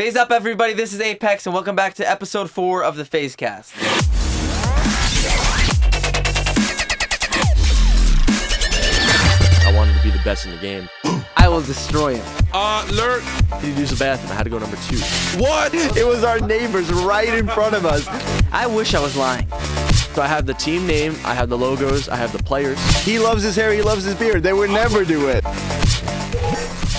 FaZe up, everybody. This is Apex, and welcome back to episode 4 of the FaZeCast. I wanted to be the best in the game. I will destroy him. Lurk. He used the bathroom. I had to go number 2. What? It was our neighbors right in front of us. I wish I was lying. So I have the team name, I have the logos, I have the players. He loves his hair, he loves his beard. They would never do it.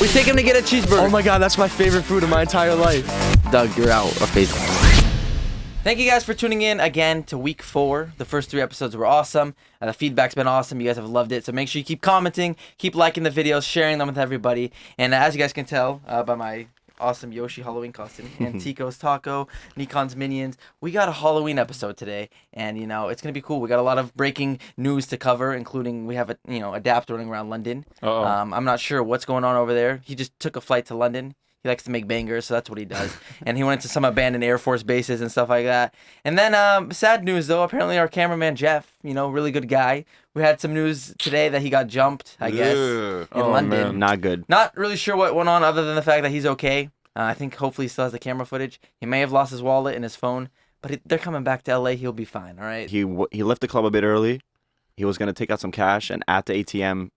We take him to get a cheeseburger. Oh my god, that's my favorite food of my entire life. Doug, you're out of FaZe. Thank you guys for tuning in again to week 4. The first 3 episodes were awesome. The feedback's been awesome. You guys have loved it. So make sure you keep commenting, keep liking the videos, sharing them with everybody. And as you guys can tell by my awesome Yoshi Halloween costume and Teeqo's taco, NIKAN's minions, we got a Halloween episode today, and you know it's gonna be cool. We got a lot of breaking news to cover, including we have a Adapt running around London. I'm not sure what's going on over there. He just took a flight to London. He likes to make bangers, so that's what he does. And he went to some abandoned Air Force bases and stuff like that. And then sad news though, apparently our cameraman Jeff, really good guy. We had some news today that he got jumped, I guess, in London. Man. Not good. Not really sure what went on other than the fact that he's okay. I think hopefully he still has the camera footage. He may have lost his wallet and his phone, but they're coming back to LA. He'll be fine, all right? He left the club a bit early. He was going to take out some cash, and at the ATM,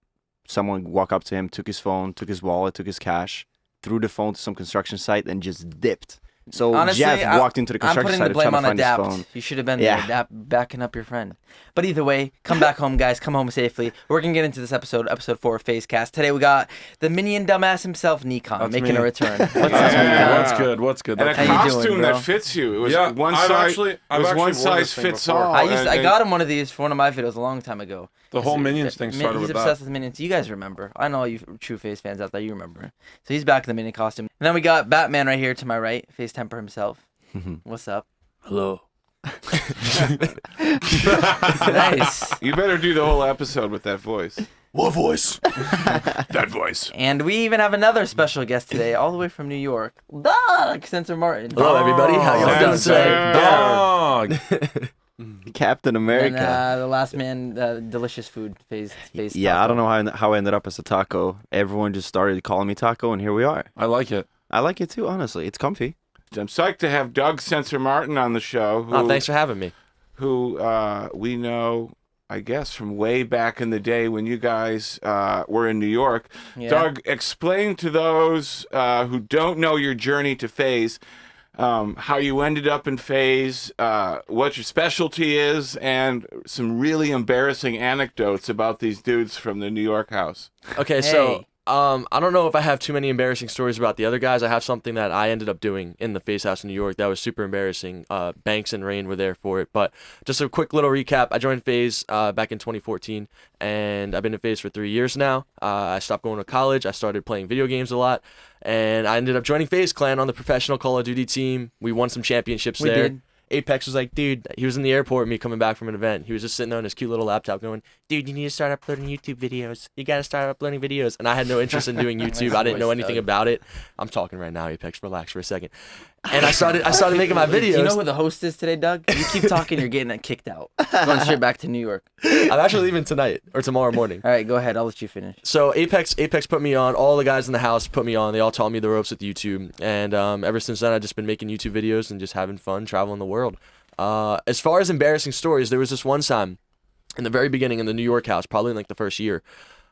someone walked up to him, took his phone, took his wallet, took his cash, threw the phone to some construction site, and just dipped. So honestly, Jeff walked into the construction site to try to find his phone. You should have been there, Adapt, backing up your friend. But either way, come back home, guys. Come home safely. We're going to get into this episode 4 of FaZeCast. Today we got the minion dumbass himself, NIKAN, making a return. What's up, NIKAN? What's good? And a costume that fits you. It was one size fits all. I got him one of these for one of my videos a long time ago. The whole Minions thing started with that. He's obsessed with Minions. You guys remember. I know all you true FaZe fans out there, you remember. So he's back in the Minion costume. And then we got Batman right here to my right, FaZe Temperrr himself. What's up? Hello. Nice. You better do the whole episode with that voice. What voice? That voice. And we even have another special guest today, all the way from New York. Doug! Censor Martin. Hello, everybody. How y'all doing today? Dog. Captain America. And the last man, delicious food, FaZe Yeah, taco. I don't know how I ended up as a taco. Everyone just started calling me taco, and here we are. I like it. I like it too, honestly. It's comfy. I'm psyched to have Doug Censor Martin on the show. Thanks for having me. Who we know, I guess, from way back in the day when you guys were in New York. Yeah. Doug, explain to those who don't know your journey to FaZe, how you ended up in FaZe, what your specialty is, and some really embarrassing anecdotes about these dudes from the New York house. Okay, so I don't know if I have too many embarrassing stories about the other guys. I have something that I ended up doing in the FaZe house in New York that was super embarrassing. Banks and Rain were there for it. But just a quick little recap. I joined FaZe back in 2014, and I've been in FaZe for 3 years now. I stopped going to college. I started playing video games a lot, and I ended up joining FaZe Clan on the professional Call of Duty team. We won some championships there. Did. Apex was like, dude, he was in the airport with me coming back from an event. He was just sitting there on his cute little laptop going, dude, you need to start uploading YouTube videos. You got to start uploading videos. And I had no interest in doing YouTube. I didn't know anything about it. I'm talking right now, Apex. Relax for a second. And I started making my videos. Do you know who the host is today, Doug? You keep talking, you're getting kicked out. Going straight back to New York. I'm actually leaving tonight or tomorrow morning. All right, go ahead. I'll let you finish. So Apex put me on. All the guys in the house put me on. They all taught me the ropes with YouTube. And ever since then, I've just been making YouTube videos and just having fun traveling the world. As far as embarrassing stories, there was this one time in the very beginning in the New York house, probably in like the first year,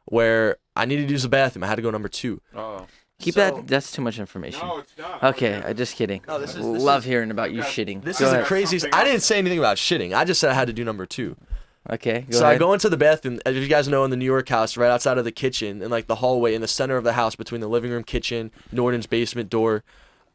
where I needed to use the bathroom. I had to go number 2. Oh. Keep that. That's too much information. No, it's not. Okay, I'm just kidding. No, this is- Love hearing about you shitting. This Go is the ahead. craziest. I didn't say anything about shitting. I just said I had to do number 2. Okay, go So ahead. I go into the bathroom, as you guys know, in the New York house, right outside of the kitchen, in like the hallway in the center of the house between the living room, kitchen, Norton's basement door.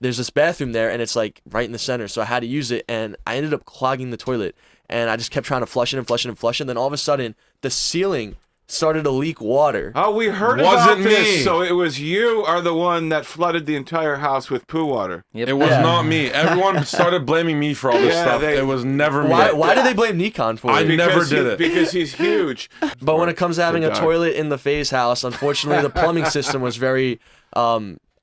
There's this bathroom there, and it's like right in the center. So I had to use it, and I ended up clogging the toilet. And I just kept trying to flush it and flush it and flush it. And then all of a sudden, the ceiling started to leak water. Oh, we heard Wasn't about this. me. So it was you are the one that flooded the entire house with poo water. Yep. It was not me. Everyone started blaming me for all this stuff. It was never me. Why do they blame NIKAN for I it? never did it. Because he's huge. But when it comes to having a Doug. toilet in the FaZe house, unfortunately, the plumbing system was very,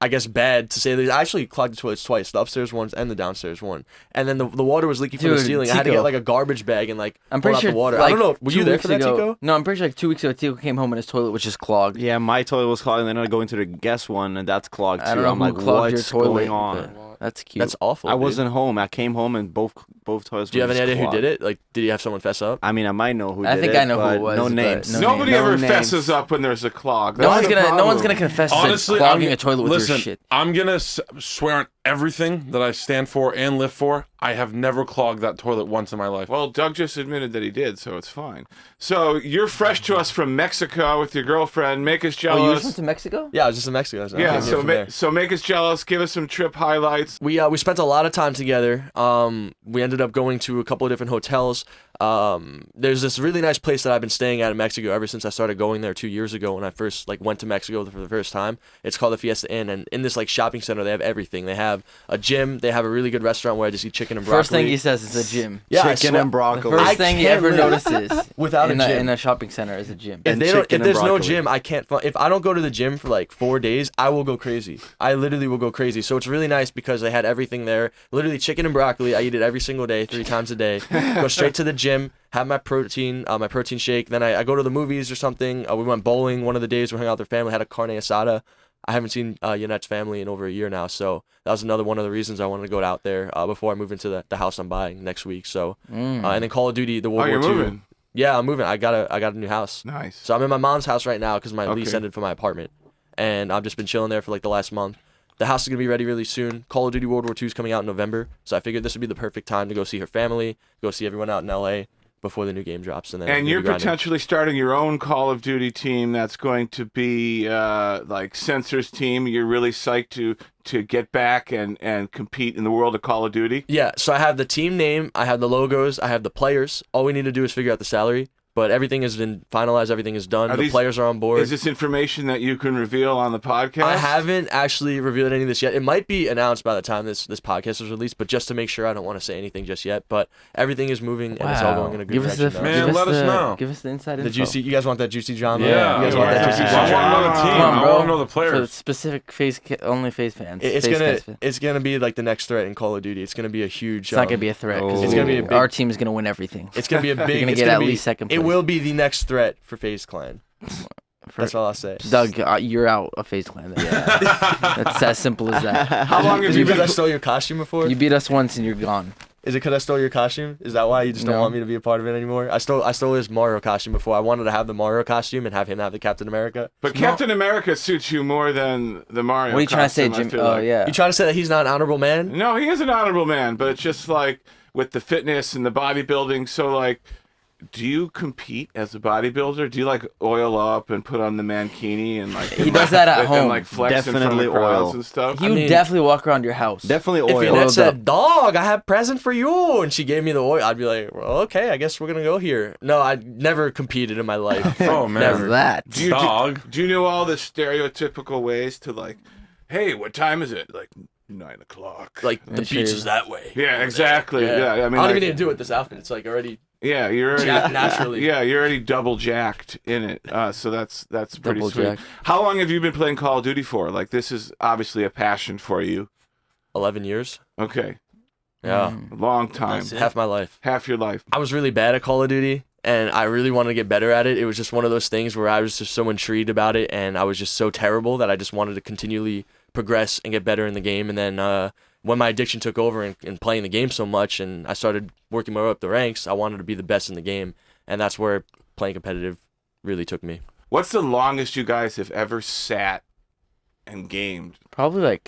I guess, bad to say the least. I actually clogged the toilets twice, the upstairs one and the downstairs one. And then the water was leaking from the Dude, ceiling. I had to Teeqo. get like a garbage bag and like I'm pull pretty out sure the water. like, I don't know. Were 2 you there weeks for that, ago, Teeqo? No, I'm pretty sure like 2 weeks ago, Teeqo came home and his toilet was just clogged. Yeah, my toilet was clogged, and then I go into the guest one, and that's clogged too. I don't know I'm who like, clogged your what's toilet. going on? That's cute. That's awful. I dude. wasn't home. I came home and both toilets. Do you have were any just idea who clogged. did it? Like, did you have someone fess up? I mean, I might know who I did think it. I know who it but was, No but names. no Nobody names. ever No names. fesses up when there's a clog. No one's That's the gonna problem. confess Honestly, to clogging a toilet with listen, your shit. I'm gonna swear on everything that I stand for and live for. I have never clogged that toilet once in my life. Well, Doug just admitted that he did, so it's fine. So you're fresh to us from Mexico with your girlfriend. Make us Oh, you jealous. went to Mexico? Yeah, I was just in Mexico. I Yeah, came so from there. so make us jealous. Give us some trip highlights. We spent a lot of time together. We ended up going to a couple of different hotels. There's this really nice place that I've been staying at in Mexico ever since I started going there 2 years ago when I first went to Mexico for the first time. It's called the Fiesta Inn, and in this shopping center they have everything. They have a gym. They have a really good restaurant where I just eat chicken and broccoli. First thing he says is a gym. Yeah, I Chicken swear- and The broccoli. first I thing he can't ever live notices without a in gym. in a shopping center is a gym. If And they don't, chicken if and there's no broccoli. gym, I can't. If I don't go to the gym for 4 days, I will go crazy. I literally will go crazy. So it's really nice because they had everything there. Literally chicken and broccoli. I eat it every single day, 3 times a day. Go straight to the gym, have my protein shake. Then I go to the movies or something. We went bowling one of the days. We hung out with their family. Had a carne asada. I haven't seen Yanette's family in over a year now, so that was another one of the reasons I wanted to go out there before I move into the house I'm buying next week. So and then Call of Duty, the World Oh, War you're II. moving. Yeah, I'm moving. I got a new house. Nice. So I'm in my mom's house right now because my lease Okay. ended for my apartment, and I've just been chilling there for the last month. The house is gonna be ready really soon. Call of Duty World War II is coming out in November, so I figured this would be the perfect time to go see her family, go see everyone out in LA before the new game drops, and then And we'll you're be grinding. potentially starting your own Call of Duty team that's going to be Censor's team. You're really psyched to get back and compete in the world of Call of Duty. Yeah, so I have the team name, I have the logos, I have the players. All we need to do is figure out the salary. But everything has been finalized. Everything is done. Are The these- players are on board. Is this information that you can reveal on the podcast? I haven't actually revealed any of this yet. It might be announced by the time this podcast is released, but just to make sure, I don't want to say anything just yet. But everything is moving and it's all going in a good Give us direction. the now. Man, let us know. Give us the inside The info. juicy. You guys want that juicy drama? Yeah, You guys want that yeah. juicy Yeah. I want to drama? know the team. Come on, I bro. want to know the For players. specific only FaZe fans. It's FaZe gonna Cast fans. it's gonna be the next threat in Call of Duty. It's gonna be a huge. It's not gonna be a threat. 'Cause It's gonna be a big- Our team is gonna win everything. It's gonna be a big. gonna it's get gonna at be, least second It place. will be the next threat for FaZe Clan. That's all I'll say. Doug, you're out of FaZe Clan. That's as simple as that. How long have Is you it because I been? stole your costume before? You beat us once and you're gone. Is it because I stole your costume? Is that why you just don't No. want me to be a part of it anymore? I stole his Mario costume before. I wanted to have the Mario costume and have him have the Captain America. But Captain America suits you more than the Mario. What are you trying to say, costume, I Jim? feel Oh like. yeah. You trying to say that he's not an honorable man? No, he is an honorable man, but it's just with the fitness and the bodybuilding. So do you compete as a bodybuilder? Do you oil up and put on the mankini and He does that at home. and flex in front Definitely of crowds oil. and stuff? He would definitely walk around your house. Definitely If oil. Yvette Oiled said, "Dog, I have a present for you," and she gave me the oil, I'd be like, "Well, okay, I guess we're gonna go here." No, I never competed in my life. Oh man, Never. That. Do you, dog. Do you know all the stereotypical ways to hey, what time is it? 9 o'clock. Like the Make sure beach you're- is that way. Yeah, exactly. Yeah, I mean, I don't even need to do it with this outfit. It's already. yeah, you're already Jacked naturally. Yeah, you're already double jacked in it. So that's pretty Double sweet. jacked. How long have you been playing Call of Duty for? This is obviously a passion for you. 11 years. Okay, Yeah, a long time, half my life. half your life. I was really bad at Call of Duty, and I really wanted to get better at it. It was just one of those things where I was just so intrigued about it, and I was just so terrible that I just wanted to continually progress and get better in the game. And then when my addiction took over and playing the game so much, and I started working my way up the ranks, I wanted to be the best in the game, and that's where playing competitive really took me. What's the longest you guys have ever sat and gamed? Probably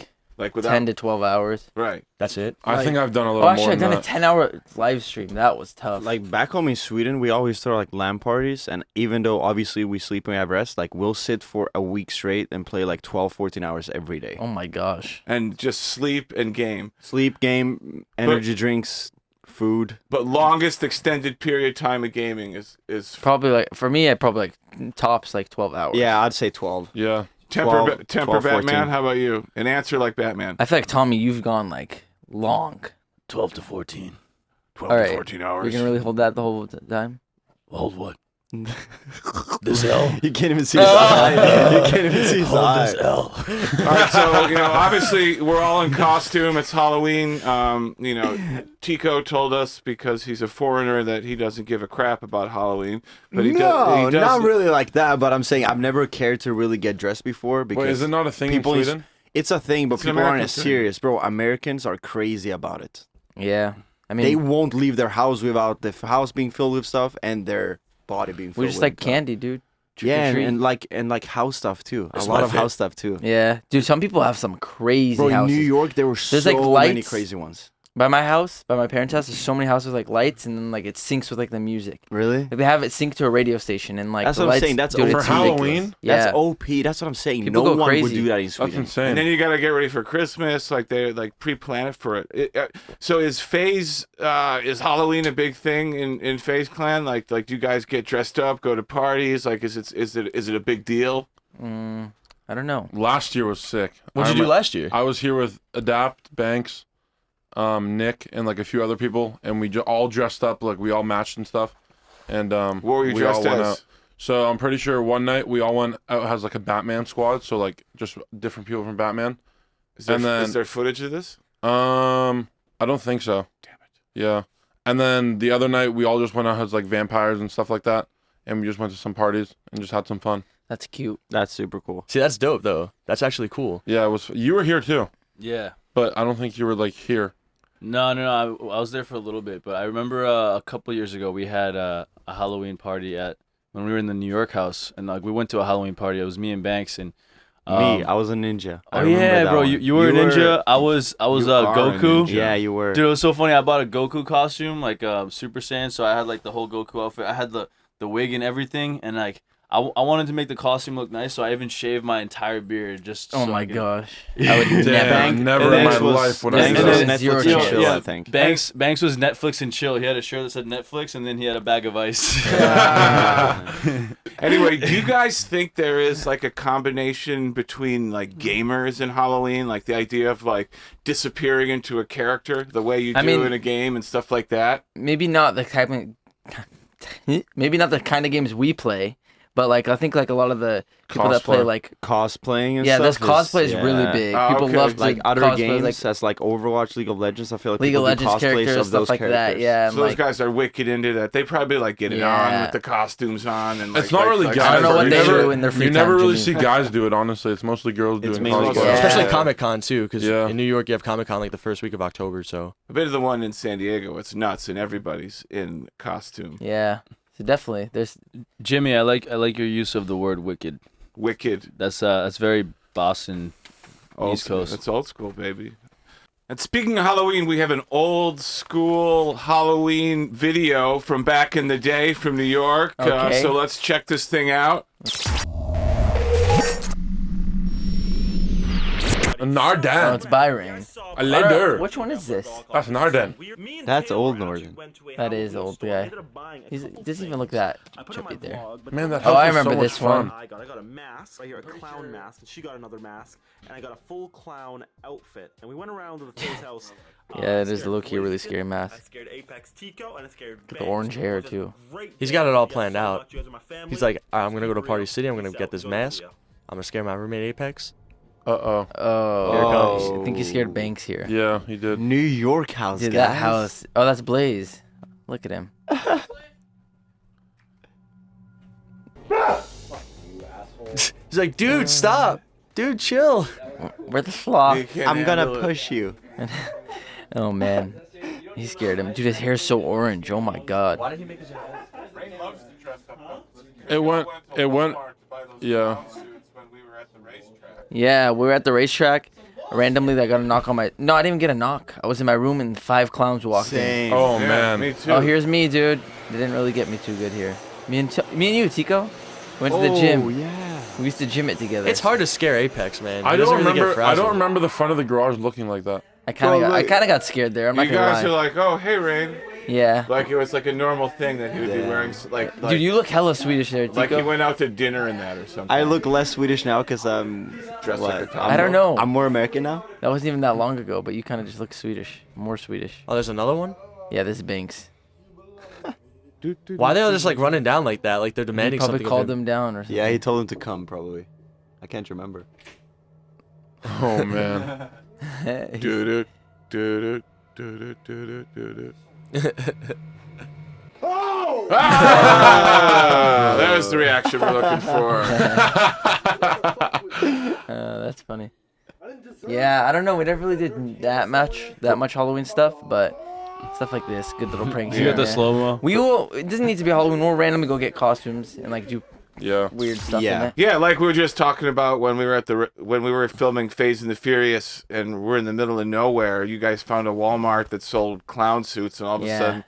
Without 10 to 12 hours. right. That's it. I think I've done a Oh, little actually, more I've than done a that. 10-hour live stream. That was tough. Back home in Sweden, we always throw LAN parties, and even though obviously we sleep and we have rest, we'll sit for a week straight and play 12, 14 hours every day. oh my gosh. And just sleep and game. Sleep, game, energy drinks, food. But longest extended period time of gaming is Probably for me, I probably tops 12 hours. Yeah, I'd say 12. Yeah. Temper 12, Batman. 14. How about you? An answer like Batman. I feel like Tommy, you've gone long. 12 to 14. 12 All to right. 14 You're hours. gonna really hold that the whole time? Hold what? This L. You can't even see his eye. You can't even see his Hold eye. this L. All right, so obviously we're all in costume. It's Halloween. Teeqo told us because he's a foreigner that he doesn't give a crap about Halloween, but he does. Not really like that. But I'm saying I've never cared to really get dressed before because Wait, is it not a thing in people Sweden? It's a thing, but It's an people aren't American as thing. serious, bro. Americans are crazy about it. Yeah. I mean, They won't leave their house without the house being filled with stuff and their body being filled we with just like stuff. candy, dude. Trick or Yeah, treat. and like house stuff too. That's a lot my of favorite. house stuff too. Yeah, dude. Some people have some crazy Bro, in houses. New York, there were There's, so like, many lights. crazy ones. By my house, by my parents' house, there's so many houses with like lights, and then like it syncs with like the music. Really? Like, they have it synced to a radio station, and like That's the what I'm lights, saying, that's dude, over it's For ridiculous. Halloween? Yeah. That's OP. That's what I'm saying. People no go one would crazy. do that in That's Sweden. insane. And then you got to get ready for Christmas. Like they like pre-plan it for it. So is FaZe is Halloween a big thing in FaZe Clan? Like do you guys get dressed up, go to parties? Like is it a big deal? I don't know. Last year was sick. What'd you do last year? I was here with Adapt, Banks, Nick, and like a few other people, and we all dressed up, like we all matched and stuff. And What were you we all dressed went as? out. So I'm pretty sure one night we all went out as like a Batman squad, so like just different people from Batman. Is there, and then- is there footage of this? I don't think so. Damn it. Yeah. And then the other night we all just went out as like vampires and stuff like that, and we just went to some parties and just had some fun. That's cute. That's super cool. See, that's dope though. That's actually cool. Yeah, it was. You were here too, Yeah. but I don't think you were like here. No. I was there for a little bit, but I remember a couple years ago we had a Halloween party when we were in the New York house, and like we went to a Halloween party. It was me and Banks and Me, I was a ninja. I Oh remember yeah, that bro, one. you were a ninja. I was you are a Goku. ninja. Yeah, you were. Dude, it was so funny. I bought a Goku costume, like Super Saiyan. So I had like the whole Goku outfit. I had the wig and everything, and like I wanted to make the costume look nice, so I even shaved my entire beard just. Oh so my I could- gosh. I would Damn, never. never in my Banks was- life would I Banks do was was that. Netflix Netflix and and chill, chill, yeah. I think. Banks was Netflix and chill. He had a shirt that said Netflix, and then he had a bag of ice. Anyway, do you guys think there is like a combination between like gamers and Halloween, like the idea of like disappearing into a character the way you do I mean- in a game and stuff like that? Maybe not the type of, maybe not the kind of games we play, but like I think like a lot of the people that play Cosplay. like Cosplaying and yeah, stuff. this cosplay is really yeah. big. Oh, People okay. love to Like other cosplay, games, like that's like Overwatch, League of Legends. I feel like League of people do Legends cosplays characters, of stuff those like characters. that. Yeah, and So those like guys are wicked into that. They probably like get it on Yeah. with the costumes on and like, It's not really like, guys. I don't know what You they never- do in their free You never time, really Jimmy. see guys do it. Honestly, it's mostly girls It's doing mainly cosplay. girls. Yeah. Especially Comic Con too, because Yeah. in New York you have Comic Con like the first week of October. So I've been to the one in San Diego. It's nuts, and everybody's in costume. yeah. So definitely, there's Jimmy, I like your use of the word wicked. Wicked. That's very Boston. East Coast. That's old school, baby. And speaking of Halloween, we have an old school Halloween video from back in the day from New York. Okay. So let's check this thing out. Nardan. oh, it's Byron. A leather. Which one is this? That's Nardan. That's old Northern. That is old, yeah. It doesn't even look that trippy there. Man, that Oh, I house was remember so much this one. fun. I got a mask right here, a clown mask, and she got another mask, and I got a full clown outfit. And we went around to the FaZe house. Yeah, it I is scared low-key a really Wasted, scary I mask. scared Apex Teeqo, and I scared the Banks. orange hair, It was a too. great He's day. got it all Thank you guys planned so out. much. You guys are my family. he's like, I'm gonna go to Be Party real. City. I'm gonna Peace get out. this Enjoy the mask. video. I'm gonna scare my roommate Apex. Uh-oh. Oh, Here it comes. I think he scared Banks here. Yeah, he did. New York house, Dude, guys. that house. Oh, that's Blaze. Look at him. He's like, dude, stop. Dude, chill. Where the sloth? You can't I'm gonna handle it. push you. Oh man, he scared him. Dude, his hair's so orange. Oh my god. It went. Yeah. Yeah, we were at the racetrack. Randomly, I got a knock on my. No, I didn't even get a knock. I was in my room and 5 clowns walked in. Same. Oh Yeah, man. me too. Oh, here's me, dude. They didn't really get me too good here. Me and you, Teeqo, went to the gym. Oh, yeah. We used to gym it together. It's hard to scare Apex, man. He I doesn't don't really get remember. I don't frazzled. remember the front of the garage looking like that. I kind Well, of got scared there. I'm not You gonna guys lie. are like, oh, hey, Rain. Yeah. Like it was like a normal thing that he would be wearing. Like Dude, you look hella Swedish there, like he Teeqo. went out to dinner in that or something. I look less Swedish now because I'm Dressed what? like a tomboy. I don't know. I'm more American now. That wasn't even that long ago, but you kind of just look Swedish. More Swedish. Oh, there's another one? Yeah, this is Banks. Why they all just like running down like that? Like they're He demanding probably something. called of him. them down or something. Yeah, he told him to come probably. I can't remember. Oh man. He's- Do-do, do-do, do-do, do-do, do-do. Ah! There's the reaction we're looking for. that's funny. Yeah, I don't know. We never really did that much Halloween stuff, but stuff like this, good little pranks. You here got the and there. slow mo. We will. It doesn't need to be Halloween. We'll randomly go get costumes and like do Yeah. weird stuff Yeah. in it. Yeah, like we were just talking about when we were filming FaZe and the Furious, and we're in the middle of nowhere. You guys found a Walmart that sold clown suits, and all of a Yeah. sudden,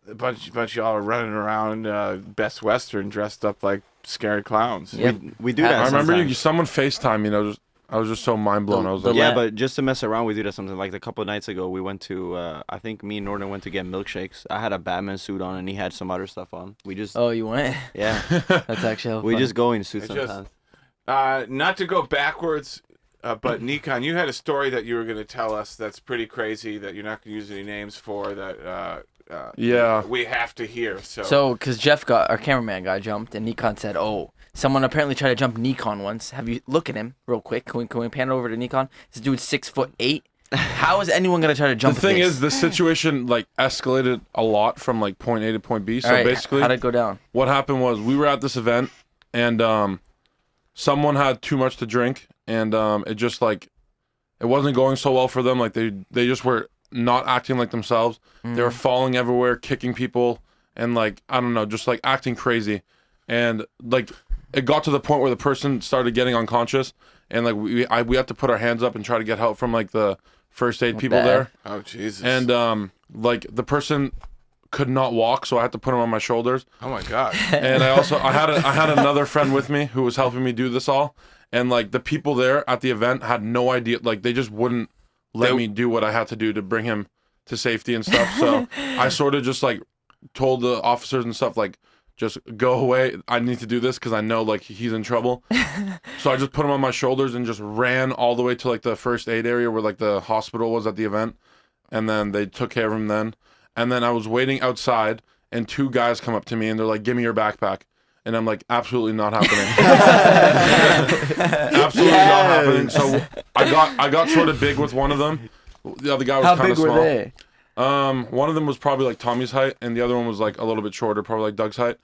a bunch of y'all are running around Best Western dressed up like scary clowns. Yep. We do that. I I remember sometimes. someone FaceTime. I was just so mind blown. I was like, Yeah, but just to mess around, we do that something. Like a couple of nights ago, we went to, I think me and Norton went to get milkshakes. I had a Batman suit on, and he had some other stuff on. We just, Oh, you went? yeah, That's actually we fun. just go in suits It just- sometimes. Not to go backwards, but NIKAN, you had a story that you were going to tell us that's pretty crazy that you're not going to use any names for that Yeah. we have to hear. So, because our cameraman got jumped, and NIKAN said, "Oh, someone apparently tried to jump NIKAN once. Have you look at him real quick? Can we pan over to NIKAN? This dude's 6'8". How is anyone gonna try to the jump? thing this? is, the situation like escalated a lot from like point A to point B. So All right, basically, how'd it go down? what happened was we were at this event, and someone had too much to drink, and it just like it wasn't going so well for them. Like they just were not acting like themselves. They were falling everywhere, kicking people, and like I don't know, just like acting crazy. And like it got to the point where the person started getting unconscious, and like we had to put our hands up and try to get help from like the first aid people bad. there. Oh, Jesus. And like the person could not walk, so I had to put him on my shoulders. Oh, my God. And I had another friend with me who was helping me do this all. And like the people there at the event had no idea, like they just wouldn't let me do what I had to do to bring him to safety and stuff. So I sort of just like told the officers and stuff like, just go away. I need to do this because I know like he's in trouble. So I just put him on my shoulders and just ran all the way to like the first aid area where like the hospital was at the event. And then they took care of him then. And then I was waiting outside and two guys come up to me and they're like, give me your backpack. And I'm like, absolutely not happening. Absolutely not happening. So I got sort of big with one of them. The other guy was How kind big of small. were they? One of them was probably like Tommy's height, and the other one was like a little bit shorter, probably like Doug's height.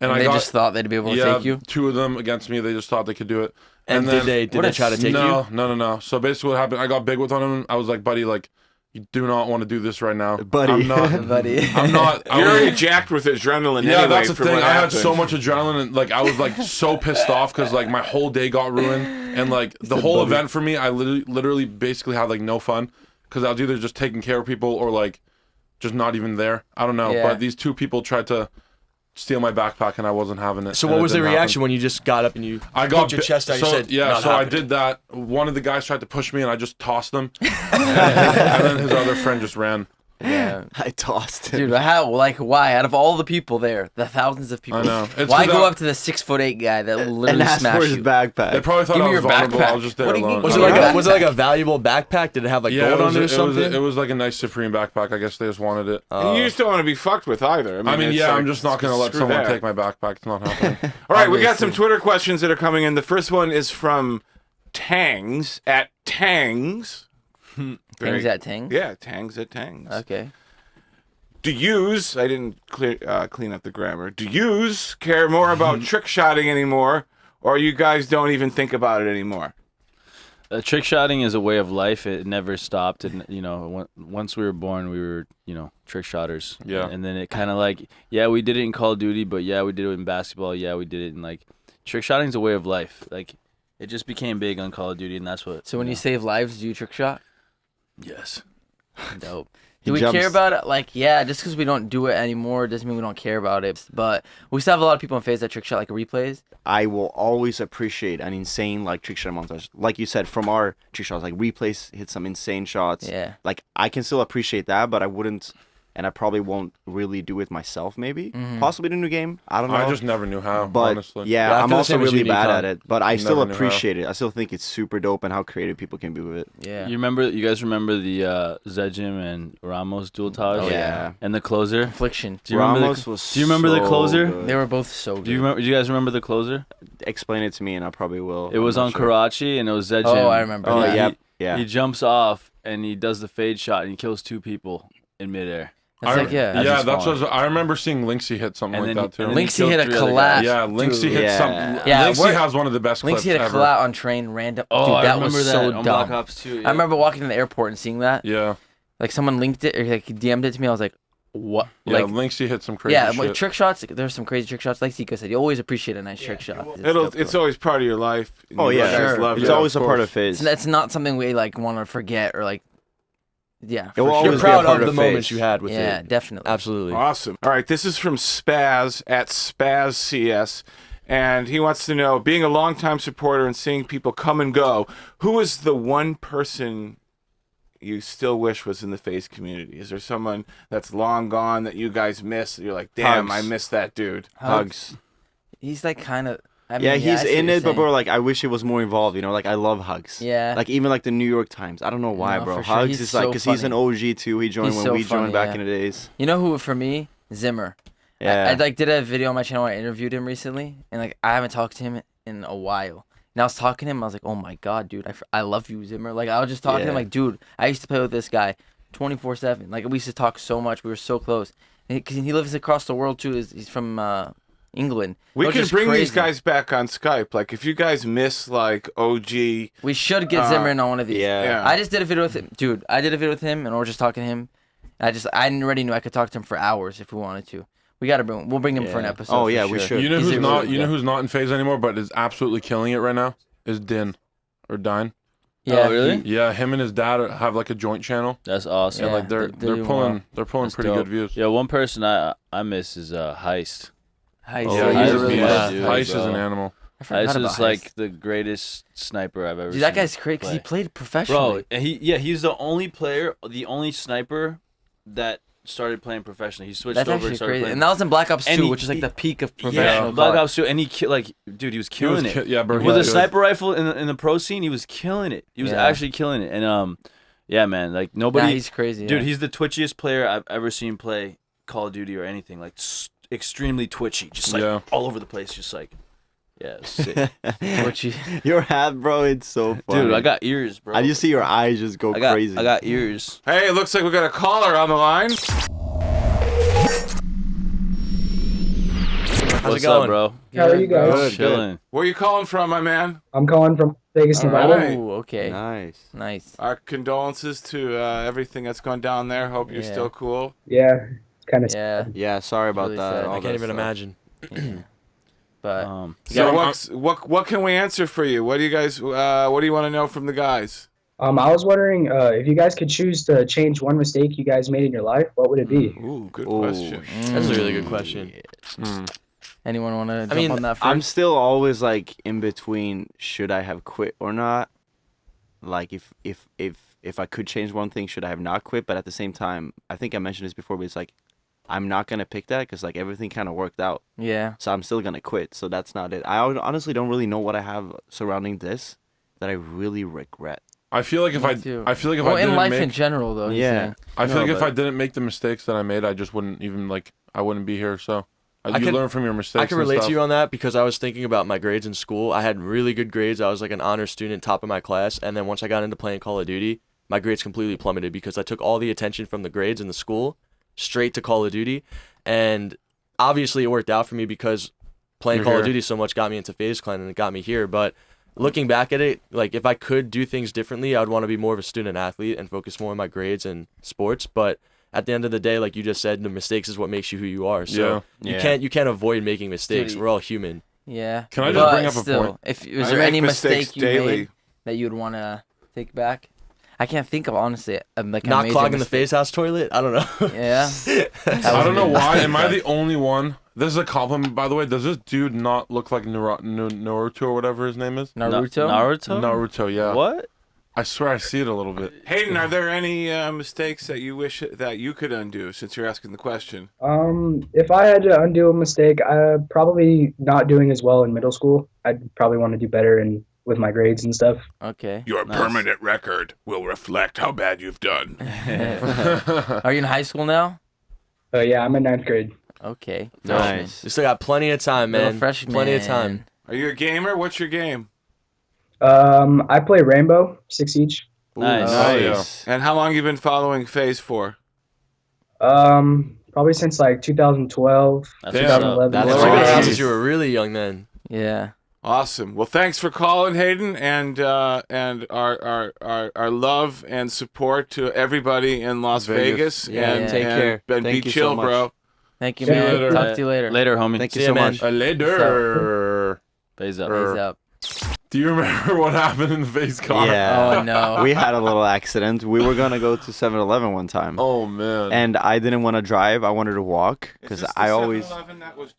And they just thought they'd be able to take you. two of them against me. They just thought they could do it. And then, did they try to take you? No. So basically, what happened? I got big with one of them. I was like, buddy, like, you do not want to do this right now, Buddy. I'm not. Buddy. I'm not. I You're was- already jacked with adrenaline yeah, anyway. that's the from thing. what I had happened. so much adrenaline, and like I was like so pissed off because like my whole day got ruined, and like the whole event for me, I literally basically had like no fun because I was either just taking care of people or like just not even there. I don't know, Yeah. but these two people tried to steal my backpack, and I wasn't having it. So and what it was the didn't reaction happen. when you just got up and you I got poked your chest out? So, You said, yeah, "Not so I happening." did that. One of the guys tried to push me, and I just tossed him, and then his other friend just ran. Yeah. I tossed him. Dude, how? Like, why? Out of all the people there, the thousands of people, I know. It's why 'cause go I- up to the 6'8" guy that will and literally asked smash for his you? backpack. They probably thought Give I me was your vulnerable. backpack. I was just there What do you alone. mean? Was Oh, it like yeah. was it like a valuable backpack? Did it have like Yeah, gold on it or something? it was like a nice Supreme backpack. I guess they just wanted it. And you just don't want to be fucked with either. I mean, it's yeah, like, I'm just not gonna let screw someone that. take my backpack. It's not happening. All right, we got some Obviously. Twitter questions that are coming in. The first one is from Tangs at Tangs. Things at Ting? Yeah, Tangs at Tangs. Okay. Do yous, I didn't clean up the grammar. Do yous care more about trick shotting anymore, or you guys don't even think about it anymore? Trick shotting is a way of life. It never stopped, and once we were born, we were trick shotters. Yeah. And then it kind of like we did it in Call of Duty, but we did it in basketball. Yeah, we did it in like trick shotting is a way of life. Like it just became big on Call of Duty, and that's what. So when you save lives, do you trick shot? Yes. Dope. He Do we jumps- care about it? Like, yeah, just because we don't do it anymore doesn't mean we don't care about it. But we still have a lot of people in FaZe that trick shot like replays. I will always appreciate an insane like trick shot montage. Like you said, from our trick shots, like replays hit some insane shots. Yeah. Like I can still appreciate that, but I wouldn't, and I probably won't really do it myself. Maybe, possibly the new game. I don't know. I just never knew how. But honestly, yeah, Yeah, I I'm feel the also same as really you, bad Nikon. at it. But I still Never knew how. appreciate it. I still think it's super dope and how creative people can be with it. Yeah. You guys remember the Zedjim and Ramos dual towers? Oh, yeah. And the closer. Confliction. Do you remember Ramos the, was Do you remember the so closer? good. They were both so good. Do you guys remember the closer? Explain it to me, and I probably will. It was I'm on not sure. Karachi, and it was Zedjim. Oh, I remember Oh, that. yeah. Yeah. He jumps off and he does the fade shot and he kills two people in midair. It's like, yeah. Yeah, that's what I remember seeing Linksy hit something And like then that too. and then Linksy hit a killed 3 other collab. guys. Yeah, Linksy Dude. hit Yeah. some. Yeah, Linksy has one of the best clips Linksy hit a ever. collab on train random. Oh, Dude, I that remember was that so on Black dumb. Ops 2. I remember walking in the airport and seeing that. Yeah, Like someone linked it or like DM'd it to me. I was like, what? yeah. Like, Linksy hit some crazy yeah, shit. trick shots. There's some crazy trick shots. Like Teeqo said, you always appreciate a nice trick shot. It's always part of your life. Oh, You yeah. guys Sure. love It's it. always a of part of course. FaZe. It's not something we like want to forget or like, yeah. It will for always You're be a proud part of of the moments FaZe. you had with Yeah, it. definitely. Absolutely. Awesome. All right, this is from Spaz at SpazCS, and he wants to know, being a longtime supporter and seeing people come and go, who is the one person you still wish was in the FaZe community? Is there someone that's long gone that you guys miss? You're like, damn, Hugs. I miss that dude. Hugs. He's like kind of. I mean, Yeah, I he's see in what it, but you're bro, like I wish it was more involved. You know, like I love Hugs. Yeah. Like even like the New York Times. I don't know why, No, bro. for sure. Hugs He's is like so because he's an OG too. He joined He's when so we funny, joined back yeah. in the days. You know who for me? Zimmer. Yeah. I like did a video on my channel where I interviewed him recently, and like I haven't talked to him in a while. And I was talking to him, I was like, oh my god, dude, I love you, Zimmer. Like I was just talking to him, Yeah. like, dude, I used to play with this guy 24/7. Like we used to talk so much, we were so close. Because he lives across the world too. He's from England. It We was can just bring these crazy. guys back on Skype. Like, if you guys miss, like, OG... We should get Zimmer in on one of these. yeah. I just did a video with him, dude. I did a video with him, and we're just talking to him. I already knew I could talk to him for hours if we wanted to. We'll bring him for an Yeah. episode. Oh, for yeah, we sure. should. You know He's who's a not? really- You know who's not in FaZe anymore, but is absolutely killing it right now? Is Din or Dine. Yeah, Oh, really? Yeah, him and his dad have like a joint channel. That's awesome. Yeah, Yeah, like they're doing pulling well. they're pulling That's pretty dope. good views. Yeah, one person I miss is Heist. Heist. Oh, Yeah, yeah, he's he's a really beast. bad, dude, Heist is bro. an animal. I forgot Heist about is Heist. like the greatest sniper I've ever Dude, that seen. guy's crazy because he play. played professionally. Bro, he's the only player, the only sniper that started playing professionally. He switched That's over actually and started crazy. playing. And that was in Black Ops 2, And which is like the peak of yeah, professional. Black COD. Ops 2, and he dude, he was killing it. Yeah, bro. With a he's good. sniper rifle in the pro scene, he was killing it. He was Yeah. actually killing it. And yeah, man, like nobody. Nah, he's crazy. Dude, yeah. he's the twitchiest player I've ever seen play Call of Duty or anything. Like extremely twitchy, just like Yeah. all over the place, just like yeah, it was sick. What you- Your hat, bro, it's so funny. Dude, I got ears, bro. I just see your eyes just go crazy. I got ears. Hey, it looks like we got a caller on the line. What's it up, going? bro? How are you guys? Good, Chilling. Where you calling from, my man? I'm calling from Vegas, All Nevada. right. Oh, okay. Nice. Nice. Our condolences to everything that's gone down there. Hope you're Yeah. still cool. Yeah, kind of. Yeah. Yeah, sorry about Really that. sad. all I that can't even stuff. imagine. Yeah. But So what can we answer for you? What do you guys what do you want to know from the guys? I was wondering if you guys could choose to change one mistake you guys made in your life, what would it be? Ooh, good Ooh. question. That's a really good question. anyone want to jump I mean, on that first? I'm still always like in between. Should I have quit or not? Like, if I could change one thing, should I have not quit? But at the same time, I think I mentioned this before, but it's like I'm not gonna pick that because like everything kind of worked out. Yeah. So I'm still gonna quit. So that's not it. I honestly don't really know what I have surrounding this that I really regret. I feel like if Me I too. feel like if Well, I in didn't life make in general, though. he's Yeah. saying. I feel No, like if but- I didn't make the mistakes that I made, I just wouldn't even like I wouldn't be here. So I you can- learn from your mistakes. I can and relate stuff. to you on that because I was thinking about my grades in school. I had really good grades. I was like an honor student, top of my class. And then once I got into playing Call of Duty, my grades completely plummeted because I took all the attention from the grades in the school straight to Call of Duty. And obviously it worked out for me because playing You're Call here. of Duty so much got me into FaZe Clan and it got me here. But looking back at it, like if I could do things differently, I would want to be more of a student athlete and focus more on my grades and sports. But at the end of the day, like you just said, the mistakes is what makes you who you are. So Yeah. you can't avoid making mistakes. Dude, We're all human. Yeah. Can I just But bring up a still, point? was I there make any mistakes mistake you daily. made that you'd want to take back? I can't think of honestly like a Not major clogging the mistake. FaZe house toilet? I don't know. Yeah. I don't know good. why. Am I the only one? This is a compliment, by the way. Does this dude not look like Naruto or whatever his name is? Naruto. Naruto? Naruto, yeah. What? I swear I see it a little bit. Hayden, are there any mistakes that you wish that you could undo since you're asking the question? If I had to undo a mistake, probably not doing as well in middle school. I'd probably want to do better with my grades and stuff. Okay. Your Nice. permanent record will reflect how bad you've done. Are you in high school now? Yeah, I'm in 9th grade. Okay. Nice. You still got plenty of time, Little man. freshman. Plenty of time. Are you a gamer? What's your game? I play Rainbow, 6 each. Nice. Oh, yeah. Nice. And how long you been following FaZe for? Probably since like 2012, That's Damn. what's up. 2011. That's Nice. right. Nice. Since you were really young then. Yeah. Awesome. Well, thanks for calling, Hayden, and our love and support to everybody in Las Vegas. Yeah, and take care. And Thank be you so chill, much. bro. Thank you, See you man. later. Talk to you later. Later, homie. Thank you See so ya, man. much. Later. FaZe up. Raise up. Do you remember what happened in the FaZe car? Yeah. Oh no. We had a little accident. We were gonna go to 7-Eleven one time, Oh man. and I didn't want to drive. I wanted to walk because I always.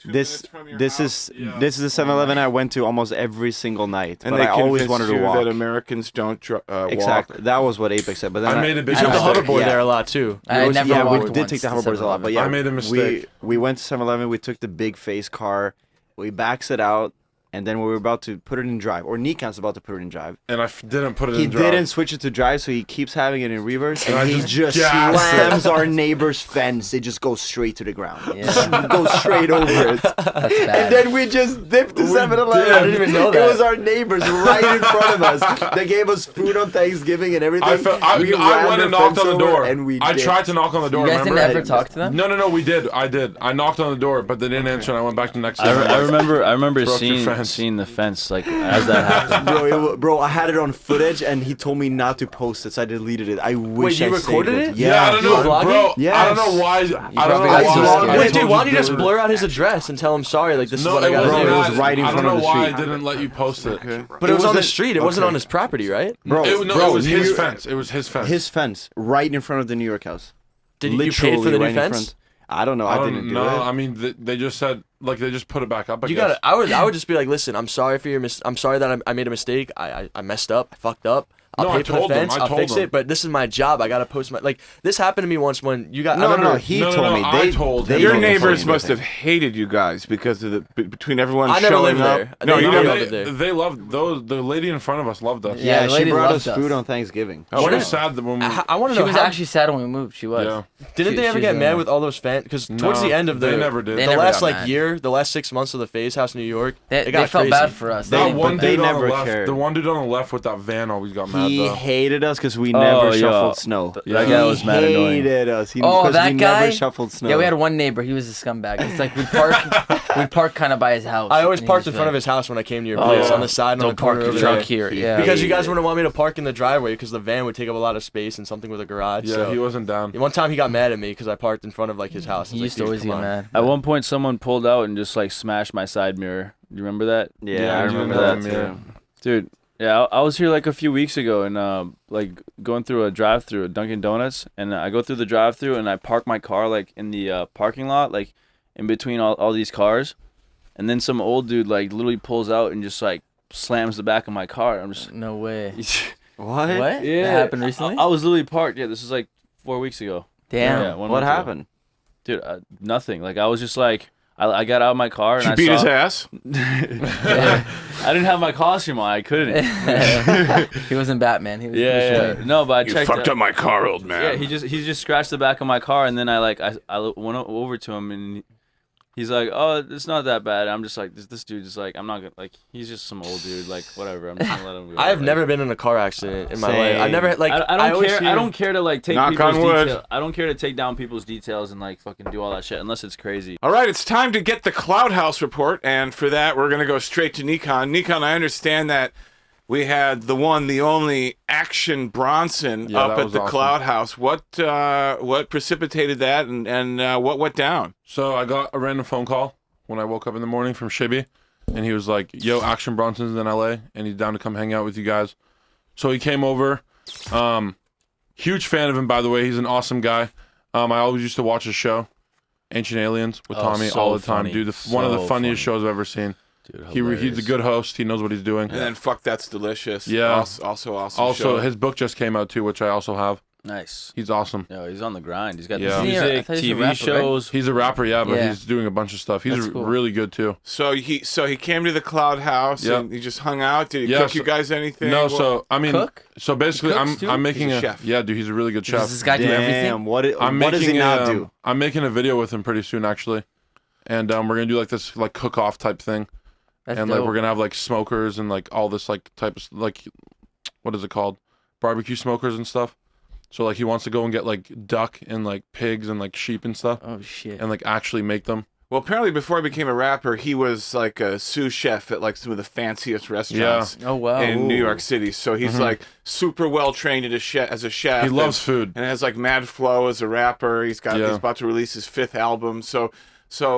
This this is Yeah. this is the 7-Eleven I went to almost every single night, And but they I always convinced wanted to you walk. that Americans don't Exactly. walk. That was what Apex said. But then I made a big You took the mistake. hoverboard Yeah. there a lot too. I never yeah, we walked did once take the to hoverboards a lot, but 7-Eleven. yeah, I made a mistake. We went to 7-Eleven. We took the big FaZe car. We backs it out, and then we were about to put it in drive, or NIKAN's about to put it in drive. And I didn't put it He in drive. didn't switch it to drive, so he keeps having it in reverse, and I he just just gassed it. slams our neighbor's fence. It just goes straight to the ground. Yeah. Just goes straight over it. That's bad. And then we just dipped to We 7-Eleven. did. I didn't even know It that. was our neighbors right in front of us. They gave us food on Thanksgiving and everything. I We went ran and the knocked fence on the over door. and we I dipped. tried to knock on the door. You guys didn't remember? ever talk to them? No, we did. I did. I knocked on the door, but they didn't answer, and I went back the next day. I remember Broke your seeing fence. the fence like as that happened. Bro, I had it on footage, and he told me not to post it, so I deleted it. I wish you I recorded saved it? Yeah, I don't know, You were vlogging? bro. I don't Yes. know why. I don't know probably why. got so scared. Wait, dude, why don't you told just blur out his address and tell him sorry? Like, this No, is what I it gotta wasn't do. It was that. right in I front don't of know the why I street. didn't let you post it. But it was on the wasn't- street. It wasn't okay. on his property, right? Bro, It was his you- fence. It was his fence. His fence, right in front of the New York house. Did you paid for Literally the right new in fence? front. I don't know. I didn't do No, it. I mean they just said like they just put it back up. I You guess. gotta. I would just be like, listen, I'm sorry for your I'm sorry that I made a mistake. I messed up. I fucked up. I'll No, pay I for the told them, fence. I I'll told fix them. it. But this is my job. I gotta post my This happened to me once when you got. I No, remember, he No, told me. I They told they him. Your told me neighbors something must have different. hated you guys because of the between everyone I never showing lived up. there. No, They you never never. lived there. They loved those. The lady in front of us loved us. Yeah, Yeah, the she lady brought loved us us. food on Thanksgiving. She What was is- sad that when we. I want to She know was how. actually sad when we moved. She was. Yeah. Didn't they she ever was get doing mad that. with all those fans? Because towards No, the end of they never did. They the never last got like mad. year, the last 6 months of the FaZe house in New York, They it got felt crazy. bad for us. That They- one but they dude on never the left, cared. the one dude on the left with that van always got mad He though. hated us because we Oh, never yo. shuffled snow. That guy was mad He annoying. hated us. Oh, because that we guy? never shuffled snow. Yeah, we had one neighbor. He was a scumbag. It's like we'd park kind of by his house. I always and parked he'd in just front be of his house when I came to your Oh, place yeah. on the side and on Don't the corner park your over truck there. here. He Yeah. Because you hated guys it. wouldn't want me to park in the driveway because the van would take up a lot of space and something with a garage. Yeah, so. he wasn't down. One time he got mad at me because I parked in front of like his house. I He was used to like, always "Dude, get come on." mad. At one point, someone pulled out and just like smashed my side mirror. You remember that? Yeah, I you remember didn't that have him, too. Dude, yeah, I was here like a few weeks ago and like going through a drive-through at Dunkin' Donuts, and I go through the drive-through and I park my car like in the parking lot, like in between all these cars, and then some old dude like literally pulls out and just like slams the back of my car. I'm just No way. What? What? yeah. That happened recently? I was literally parked. Yeah, this is like 4 weeks ago. Damn. Yeah, 1 What month ago. happened? Dude? Nothing. Like I was just like. I got out of my car and Did you I beat his saw. ass? Yeah. I didn't have my costume on. I couldn't. He wasn't Batman. He was Yeah. No, but I You checked. fucked up my car, old man. Yeah, he just scratched the back of my car, and then I went over to him, and he's like, "Oh, it's not that bad." I'm just like, this dude is like, I'm not gonna like, he's just some old dude, like whatever. I'm just gonna let him go. I have Like, never been in a car accident in my Same. life. I've never like. I don't always care. hear- I don't care to like take Knock people's on wood. details. I don't care to take down people's details and like fucking do all that shit unless it's crazy. All right, it's time to get the Cloud House report, and for that, we're going to go straight to NIKAN. NIKAN, I understand that we had the one, the only Action Bronson Yeah, up that at was the awesome. Cloud House. What precipitated that, and what went down? So I got a random phone call when I woke up in the morning from Shibby, and he was like, "Yo, Action Bronson's in LA, and he's down to come hang out with you guys." So he came over. Huge fan of him, by the way. He's an awesome guy. I always used to watch his show, Ancient Aliens, with Oh, Tommy so all the time. funny. Dude, one of the So funniest funny. shows I've ever seen. Dude, He's a hilarious. good host. He knows what he's doing. And then Fuck That's Delicious. Yeah. Also awesome Also, show. his book just came out too, which I also have. Nice. He's awesome. Yo, he's on the grind. He's got Yeah. the Isn't he a- I music, thought he was a TV rapper, right? shows. He's a rapper, yeah, but Yeah. he's doing a bunch of stuff. He's That's cool. really good too. So he came to the Cloud House Yep. and he just hung out. Did he Yeah, cook so- you guys anything? No, What- so I mean, Cook? so basically, Cooks, too? I'm making He's a a chef. yeah, dude. He's a really good Does chef. this guy do everything? Damn, what I'm does he making not do? I'm making a video with him pretty soon, actually, and we're gonna do like this like cook off type thing, That's and dope. like we're gonna have like smokers and like all this like type of like what is it called, barbecue smokers and stuff, So like he wants to go and get like duck and like pigs and like sheep and stuff, Oh shit. and like actually make them. Well, apparently before he became a rapper, he was like a sous chef at like some of the fanciest restaurants Oh wow. in New York City. So he's like super well trained as a chef. He loves food. and has like mad flow as a rapper. He's about to release his 5th album. So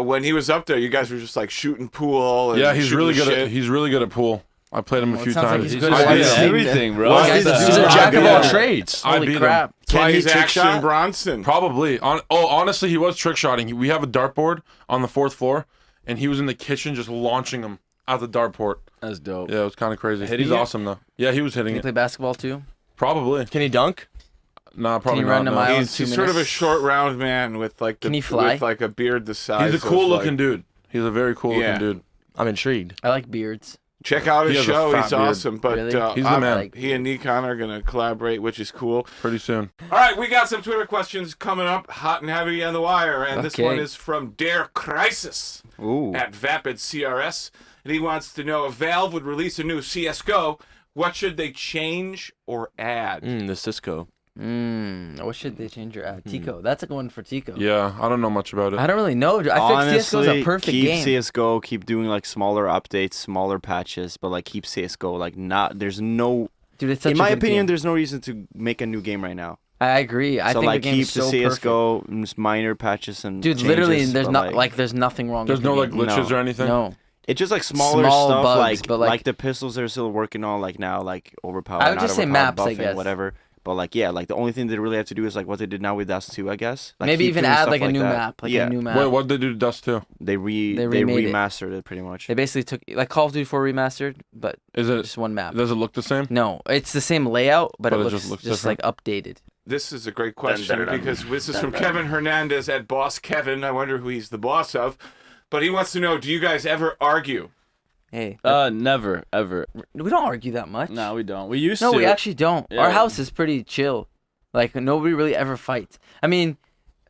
when he was up there, you guys were just like shooting pool. And Yeah, he's shooting really good shit. at pool. I played him a Well, it few sounds like times. he's good I at did everything. everything, bro. Well, He's He's a a jack of all yeah. trades. I Holy beat crap. him. That's why he he's trick Action shot? Bronson. Probably. Honestly, he was trick shotting. We have a dartboard on the 4th floor, and he was in the kitchen just launching them at the dartboard. That's dope. Yeah, it was kind of crazy. Hitting He's it? awesome though. Yeah, he was Can hitting you it. play basketball too? Probably. Can he dunk? Nah, probably Can you run not. a no. mile in He's 2 sort of a minutes? short, round man with like Can he fly? with like a beard the size. He's a cool of, looking like, dude. He's a very cool Yeah. looking dude. I'm intrigued. I like beards. Check out He his has a show. fat He's beard. awesome. But Really? He's the man. Like- he and NIKAN are gonna collaborate, which is cool. Pretty soon. All right, we got some Twitter questions coming up, hot and heavy on the wire, and this Okay. one is from Dare Crisis Ooh. at Vapid CRS, and he wants to know if Valve would release a new CS:GO, what should they change or add? The Cisco. What should they change your ad? Teeqo. That's a good one for Teeqo. Yeah, I don't know much about it. I don't really know. I think CSGO is a perfect keep game. CS:GO, keep doing like smaller updates, smaller patches, but like keep CS:GO. Like there's no. Dude, it's such In a my good opinion, game. there's no reason to make a new game right now. I agree. I So think like the game keep is the so perfect. CS:GO, just minor patches and. Dude, literally, changes, there's but, not like there's nothing wrong. There's with no the like game. glitches No. or anything. No. It's just like smaller Small stuff, bugs, but, like the pistols they're still working on, like now, like overpowered. I would not just say overpowered, maps, I buffing, guess. whatever. But like yeah, like the only thing they really have to do is like what they did now with Dust 2, I guess. Like, Maybe keep even doing add stuff like a new that. map, like yeah. a new map. Wait, what did they do to Dust 2? They remade it. remastered it pretty much. They basically took like Call of Duty 4 remastered, but Is it? just one map. Does it look the same? No, it's the same layout, but, But it it looks just just looks like updated. This is a great question because this is from Kevin Hernandez at Boss Kevin. I wonder who he's the boss of. But he wants to know, do you guys ever argue? Hey, Never, ever. we don't argue that much. No, we don't. We used No, to. we actually don't. Yeah. Our house is pretty chill. Like nobody really ever fights. I mean,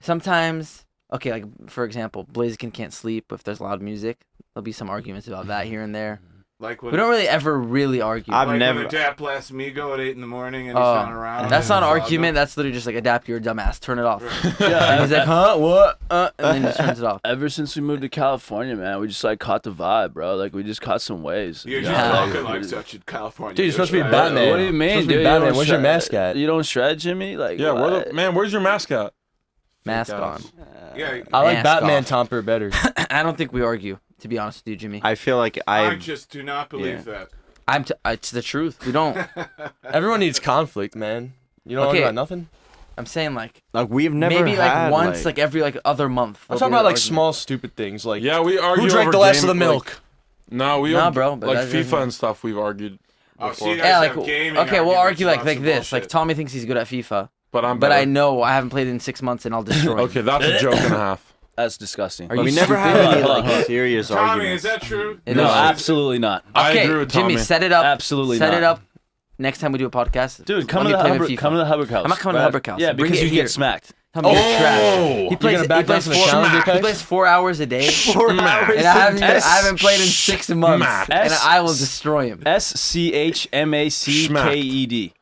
sometimes okay, like for example, Blaziken can't sleep if there's loud music. There'll be some arguments about that here and there. Like when We don't really ever really argue. I've like never- when a dap blasts Migo at 8 in the morning and he's not around. That's not an and argument. That's literally just like adapt your dumbass. Turn it off. Yeah, And he's like, huh? What? And then he just turns it off. Ever since we moved to California, man, we just like caught the vibe, bro. Like we just caught some ways. You're You just know, talking like such in California. Dude, you're supposed to be Right? Batman. What do you mean, Supposed to be dude? Batman. You don't Where's your shred- mask at? You don't shred, Jimmy? Like Yeah, what? where's your mascot? Mask on. Yeah, I like Mask Batman off. Temperrr better. I don't think we argue, to be honest with you, Jimmy. I feel like I just do not believe that. It's the truth. We don't. Everyone needs conflict, man. You don't argue Okay. about nothing? I'm saying like we've never maybe had, like once, like every like other month. I'm there'll talking be about an like argument. small stupid things like Yeah, we argue. who drank over the last of game, the milk? No, we Nah, don't- bro, but like that FIFA doesn't- and stuff. We've argued. Oh, before. so you guys Yeah, like have gaming okay, we'll argue arguments like about this. some Like Tommy thinks he's good at FIFA, But I'm. but I better. know I haven't played in 6 months and I'll destroy him. Okay, that's a joke and a half. That's disgusting. Are you we never stupid? had any Hold on, hold like on. serious Tommy, arguments. is that true? It No, is. absolutely not. I Okay, agree with Tommy. Jimmy, set it up. Absolutely set not. it up. Next time we do a podcast, Dude, let come me to the play him Hubbard, FIFA. come to the Hubbard house. I'm not coming to right? Hubbard house. Yeah, Bring because it you here. get smacked. Tell me you're trash. He You're plays. gonna back down from the challenge, He guys? plays 4 hours a day. 4 hours. And I haven't, S- I haven't played in 6 months, Smack. and I will destroy him. SCHMACKED.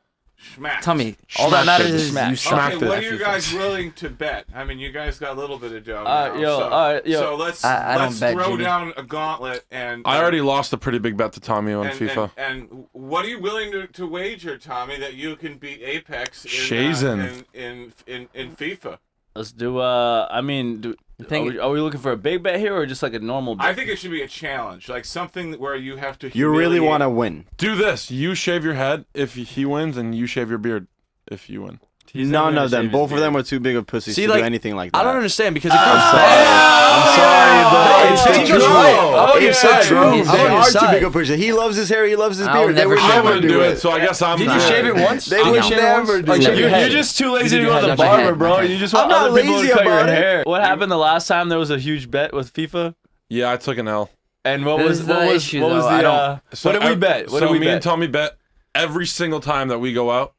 Schmack. Tell me, all that matters is Smack. you Okay, suck. Smacked it. what are you guys willing to bet? I mean, you guys got a little bit of dough now. Yo, so, all right, yo. so let's I don't let's bet, throw Jimmy. down a gauntlet and I already lost a pretty big bet to Tommy on FIFA. And what are you willing to wager, Tommy, that you can beat Apex Shazen. in FIFA? Let's do. I mean, are we looking for a big bet here or just like a normal bet? I think it should be a challenge, like something where you have to. You really humiliate- want to win? Do this. You shave your head if he wins, and you shave your beard if you win. None of them. Both of them are too big of pussies See, to like, do anything like that. I don't understand because it comes I'm back. sorry, Teeqo's right. I'm on your It's side, true. bro. He's I'm They on your are too side. big of pussies. He loves his hair. He loves his I'll beard. They never would shave I never wouldn't do it, it. so I guess I'm. Did not. you shave it once? They Did would you shave it never once? do Or it. shave your You're head? just too lazy You to go did to your the head, barber, my bro. head. You just I'm want not other people lazy to cut your about it. hair. What happened the last time there was a huge bet with FIFA? Yeah, I took an L. And what This was is what the was issue, what was though. I the don't- what did we bet? What so did we me bet? and Tommy bet every single time that we go out,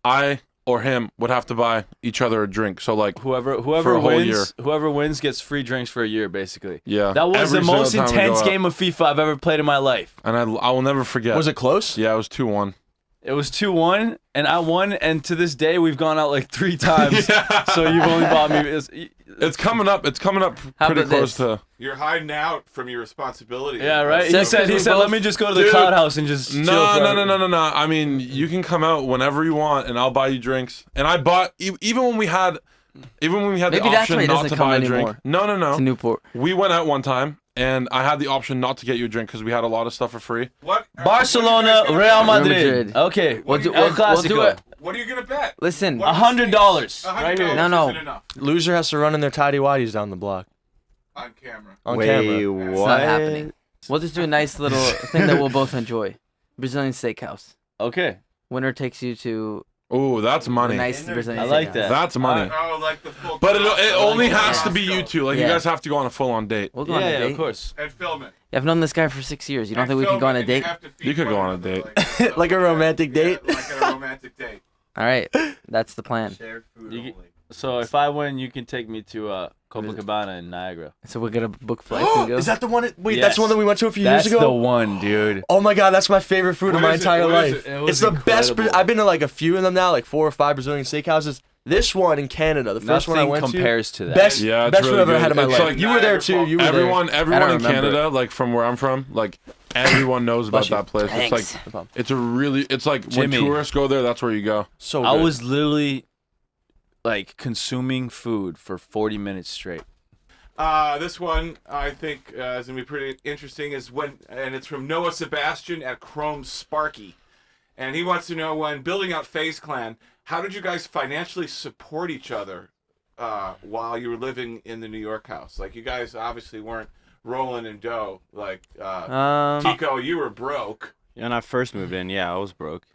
I or him would have to buy each other a drink. So like, Whoever a whole year. wins gets free drinks for a year, basically. yeah, That was every the most single time we go intense out. game of FIFA I've ever played in my life. And I will never forget. Was it close? Yeah, it was 2-1. It was 2-1, and I won. And to this day, we've gone out like 3 times. Yeah. So you've only bought me. It's coming up. It's coming up How pretty about close this? to. You're hiding out from your responsibility. Yeah, right. So- He said, we let me just go to the Dude, cloud house and just chill for No. I mean, you can come out whenever you want, and I'll buy you drinks. And I bought even when we had the Maybe that's why option he not doesn't to come buy a anymore. drink. No. To Newport. We went out one time, and I had the option not to get you a drink because we had a lot of stuff for free. What? Barcelona, what are you guys Real gonna Madrid. Madrid. Okay, We'll do, El we'll do Clasico. it. bet? What are you gonna bet? Listen, What $100 right here. No, no. Isn't enough Loser has to run in their tidy whities down the block on camera. on Wait, camera. it's what? not happening. We'll just do a nice little thing that we'll both enjoy. Brazilian steakhouse. Okay, Winner takes you to Ooh, that's the money. nice Brazilian I like steakhouse. that. That's money. Oh, like the full. But it I only like has that. to be you two. Like Yeah. you guys have to go on a full-on date. We'll go on a yeah, date. of course. And film it. I've known this guy for 6 years. You don't And think we could film go on it, a and date? have to feed You could go one on a another, date. Like a romantic yeah, date? like a romantic date. All right, that's the plan. You So if I win, you can take me to Copacabana in Niagara. So we're gonna book flights and go. Is that the one? Wait, Yes. that's the one that we went to a few That's years ago. the one, dude. Oh my god, that's my favorite food of What my is it? entire What is life. it? It was It's the best. incredible. I've been to like a few of them now, like 4 or 5 Brazilian steakhouses. This one in Canada, the first one I Nothing went compares to that. best, Yeah, it's best really food I've ever good. had in my It's life. like You were there too. You were Everyone I in don't remember Canada, like from where I'm from, like everyone knows about Bless you. that place. Thanks. It's like it's a really. It's like Jimmy. when tourists go there, that's where you go. there. So I good. was literally like consuming food for 40 minutes straight. This one I think is gonna be pretty interesting. And it's from Noah Sebastian at Chrome Sparky, and he wants to know, when building out FaZe Clan, how did you guys financially support each other while you were living in the New York house? Like, you guys obviously weren't rolling in dough. Like Teeqo, you were broke. When I first moved in, yeah, I was broke.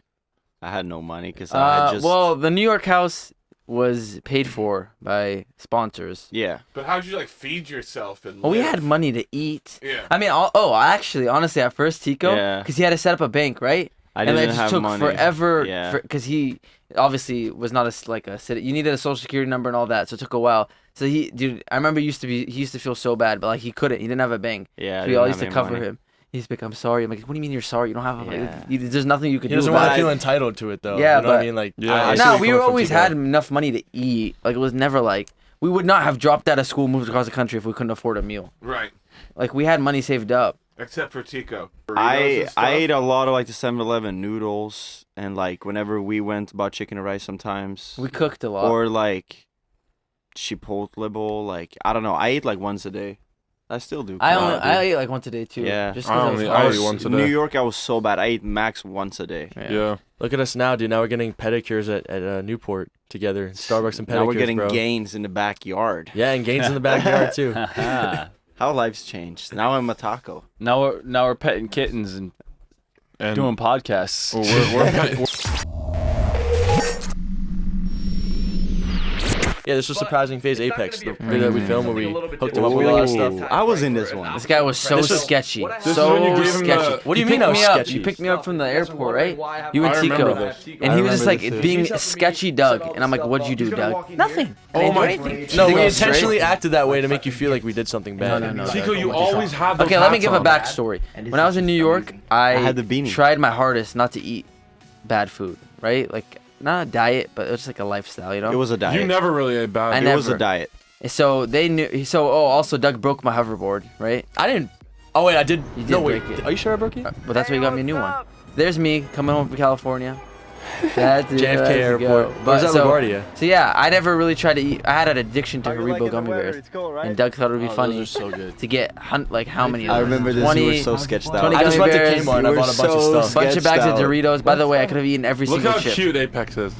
I had no money because I had just. well, the New York house was paid for by sponsors. Yeah. But how'd you like feed yourself and Well, we live? had money to eat. Yeah. I mean, actually, honestly, at first, Teeqo, Yeah. because he had to set up a bank, right? I and didn't it just have took money. forever. Yeah. Because he obviously was not a city. You needed a social security number and all that, so it took a while. So dude, I remember he used to feel so bad, but like he couldn't. He didn't have a bank. Yeah. So I we all didn't used to have cover any money. him. He's like, I'm sorry. I'm like, what do you mean you're sorry? You don't have a Yeah. there's nothing you could He do doesn't about want it. to feel entitled to it though. Yeah, you know what I but- mean? Like, Yeah, I see No, where we you're coming from, always Teeqo. had enough money to eat. Like, it was never like we would not have dropped out of school, moved across the country if we couldn't afford a meal. Right. Like, we had money saved up. Except for Teeqo. Burritos I and stuff? ate a lot of like the 7-Eleven noodles, and like whenever we went, bought chicken and rice sometimes, We cooked a lot. or like Chipotle bowl. Like, I don't know. I ate like once a day. I still do. I ate like once a day too. Yeah. Just I 'cause only- was I hard. ate once a New day. York, I was so bad. I ate max once a day. Yeah. Look at us now, dude. Now we're getting pedicures at Newport together. Starbucks and pedicures, Now we're getting bro. gains in the backyard. Yeah, and gains in the backyard too. How life's changed. Now I'm a taco. Now we're petting kittens and And doing podcasts. we're Yeah, this was surprising phase Apex, the video that we filmed where we hooked him up with a lot of stuff. I was in this one. This guy was so This was- sketchy. is So when you gave him sketchy. the- What do you picked mean I was me up. sketchy? You picked me up from the airport, right? You and I remember Teeqo. this. And I he was just remember like this too. being sketchy Doug. And I'm like, what'd you do, Doug? Nothing. I didn't do anything. No, You we think I was straight? intentionally acted that way to make you feel like we did something bad. No. Teeqo, you always had those Okay, let me hats give a on. backstory. When I was in New York, I had the beanie. tried my hardest not to eat bad food, right? Like, not a diet, but it was like a lifestyle, you know? It was a diet. You never really ate bad. I It was never. a diet. So they knew. So, also, Doug broke my hoverboard, right? I didn't. Oh wait, I did. You did no wait. break it. Are you sure I broke it? But that's why you got me a new one. There's me coming home from California. That's it, JFK let's Airport. go. But was that so, LaGuardia? so yeah, I never really tried to eat. I had an addiction to Haribo gummy bears, and Doug thought it would be Oh, funny those are so good. to get like how many? I of those? remember this. 20, You were so sketched out. 20 I just gummy went to bears, Kmart and I you bought were a bunch of so stuff. bunch of sketched bags out. of Doritos. By the way, I could have eaten every Look single how chip. cute Apex is.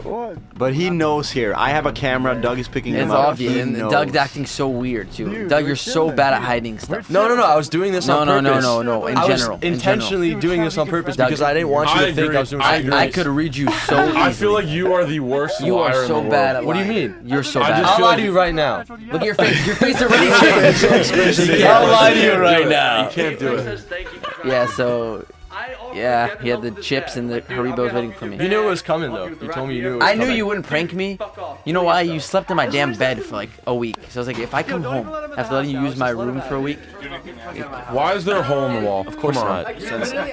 But he knows here. I have a camera. Doug is picking It's him up. obvious, He and knows. Doug's acting so weird too. Doug, you're so bad at hiding stuff. No. I was doing this on No. purpose. In I was general, intentionally doing this on purpose Doug, because I didn't want you I to think agree. I was doing I something agree. I nice. could read you so easily. I feel like you are the worst you liar are in so the world. bad at What do you lying. mean? You're so I bad. just I'll feel lie like- to you right now. Look at your face. Your face already changed. I'll lie to you right You now. can't do it. Yeah. So Yeah, he had the chips and the Haribos waiting for me. You knew it was coming though. You told me you knew it was I coming. knew you wouldn't prank me. You know why? You slept in my damn bed for like a week. So I was like, if I come home after letting you use my room for a week. Why is there a hole in the wall? Of course Come on. not.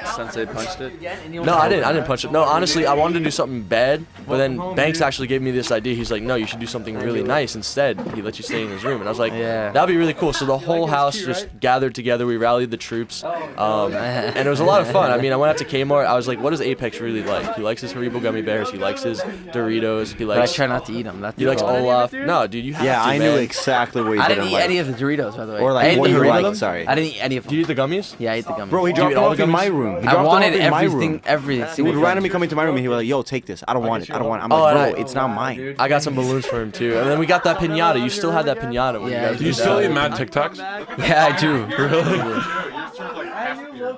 Sensei punched it. No, I didn't punch it. No, honestly, I wanted to do something bad, but then Banks actually gave me this idea. He's like, no, you should do something really nice instead. He let you stay in his room, and I was like, Yeah. that'd be really cool. So the whole house just gathered together. We rallied the troops, and it was a lot of fun. I mean, I went out to Kmart. I was like, what does Apex really like? He likes his Haribo gummy bears. He likes his Doritos. He But I likes. try not to eat them. That's He likes Olaf. No, dude, you have Yeah, to, I knew man. exactly what you I didn't didn't eat like. any of the Doritos, by the way. Or I like ate what the you Doritos. liked, sorry. I didn't eat any of Do you them. eat the gummies? Yeah, I ate the gummies. Bro, he you dropped eat them all off the in my gummies? room. He I dropped them wanted off in my everything, room. every He single would thing. randomly come into my room and he was like, yo, take this. I don't want it. I don't want it. I'm Oh, like, and bro, it's not mine. I got some balloons for him too, and then we got that pinata. You still had that pinata when Yeah, you guys I Do you did still that. eat Mad Tic Tacs? Yeah, I do.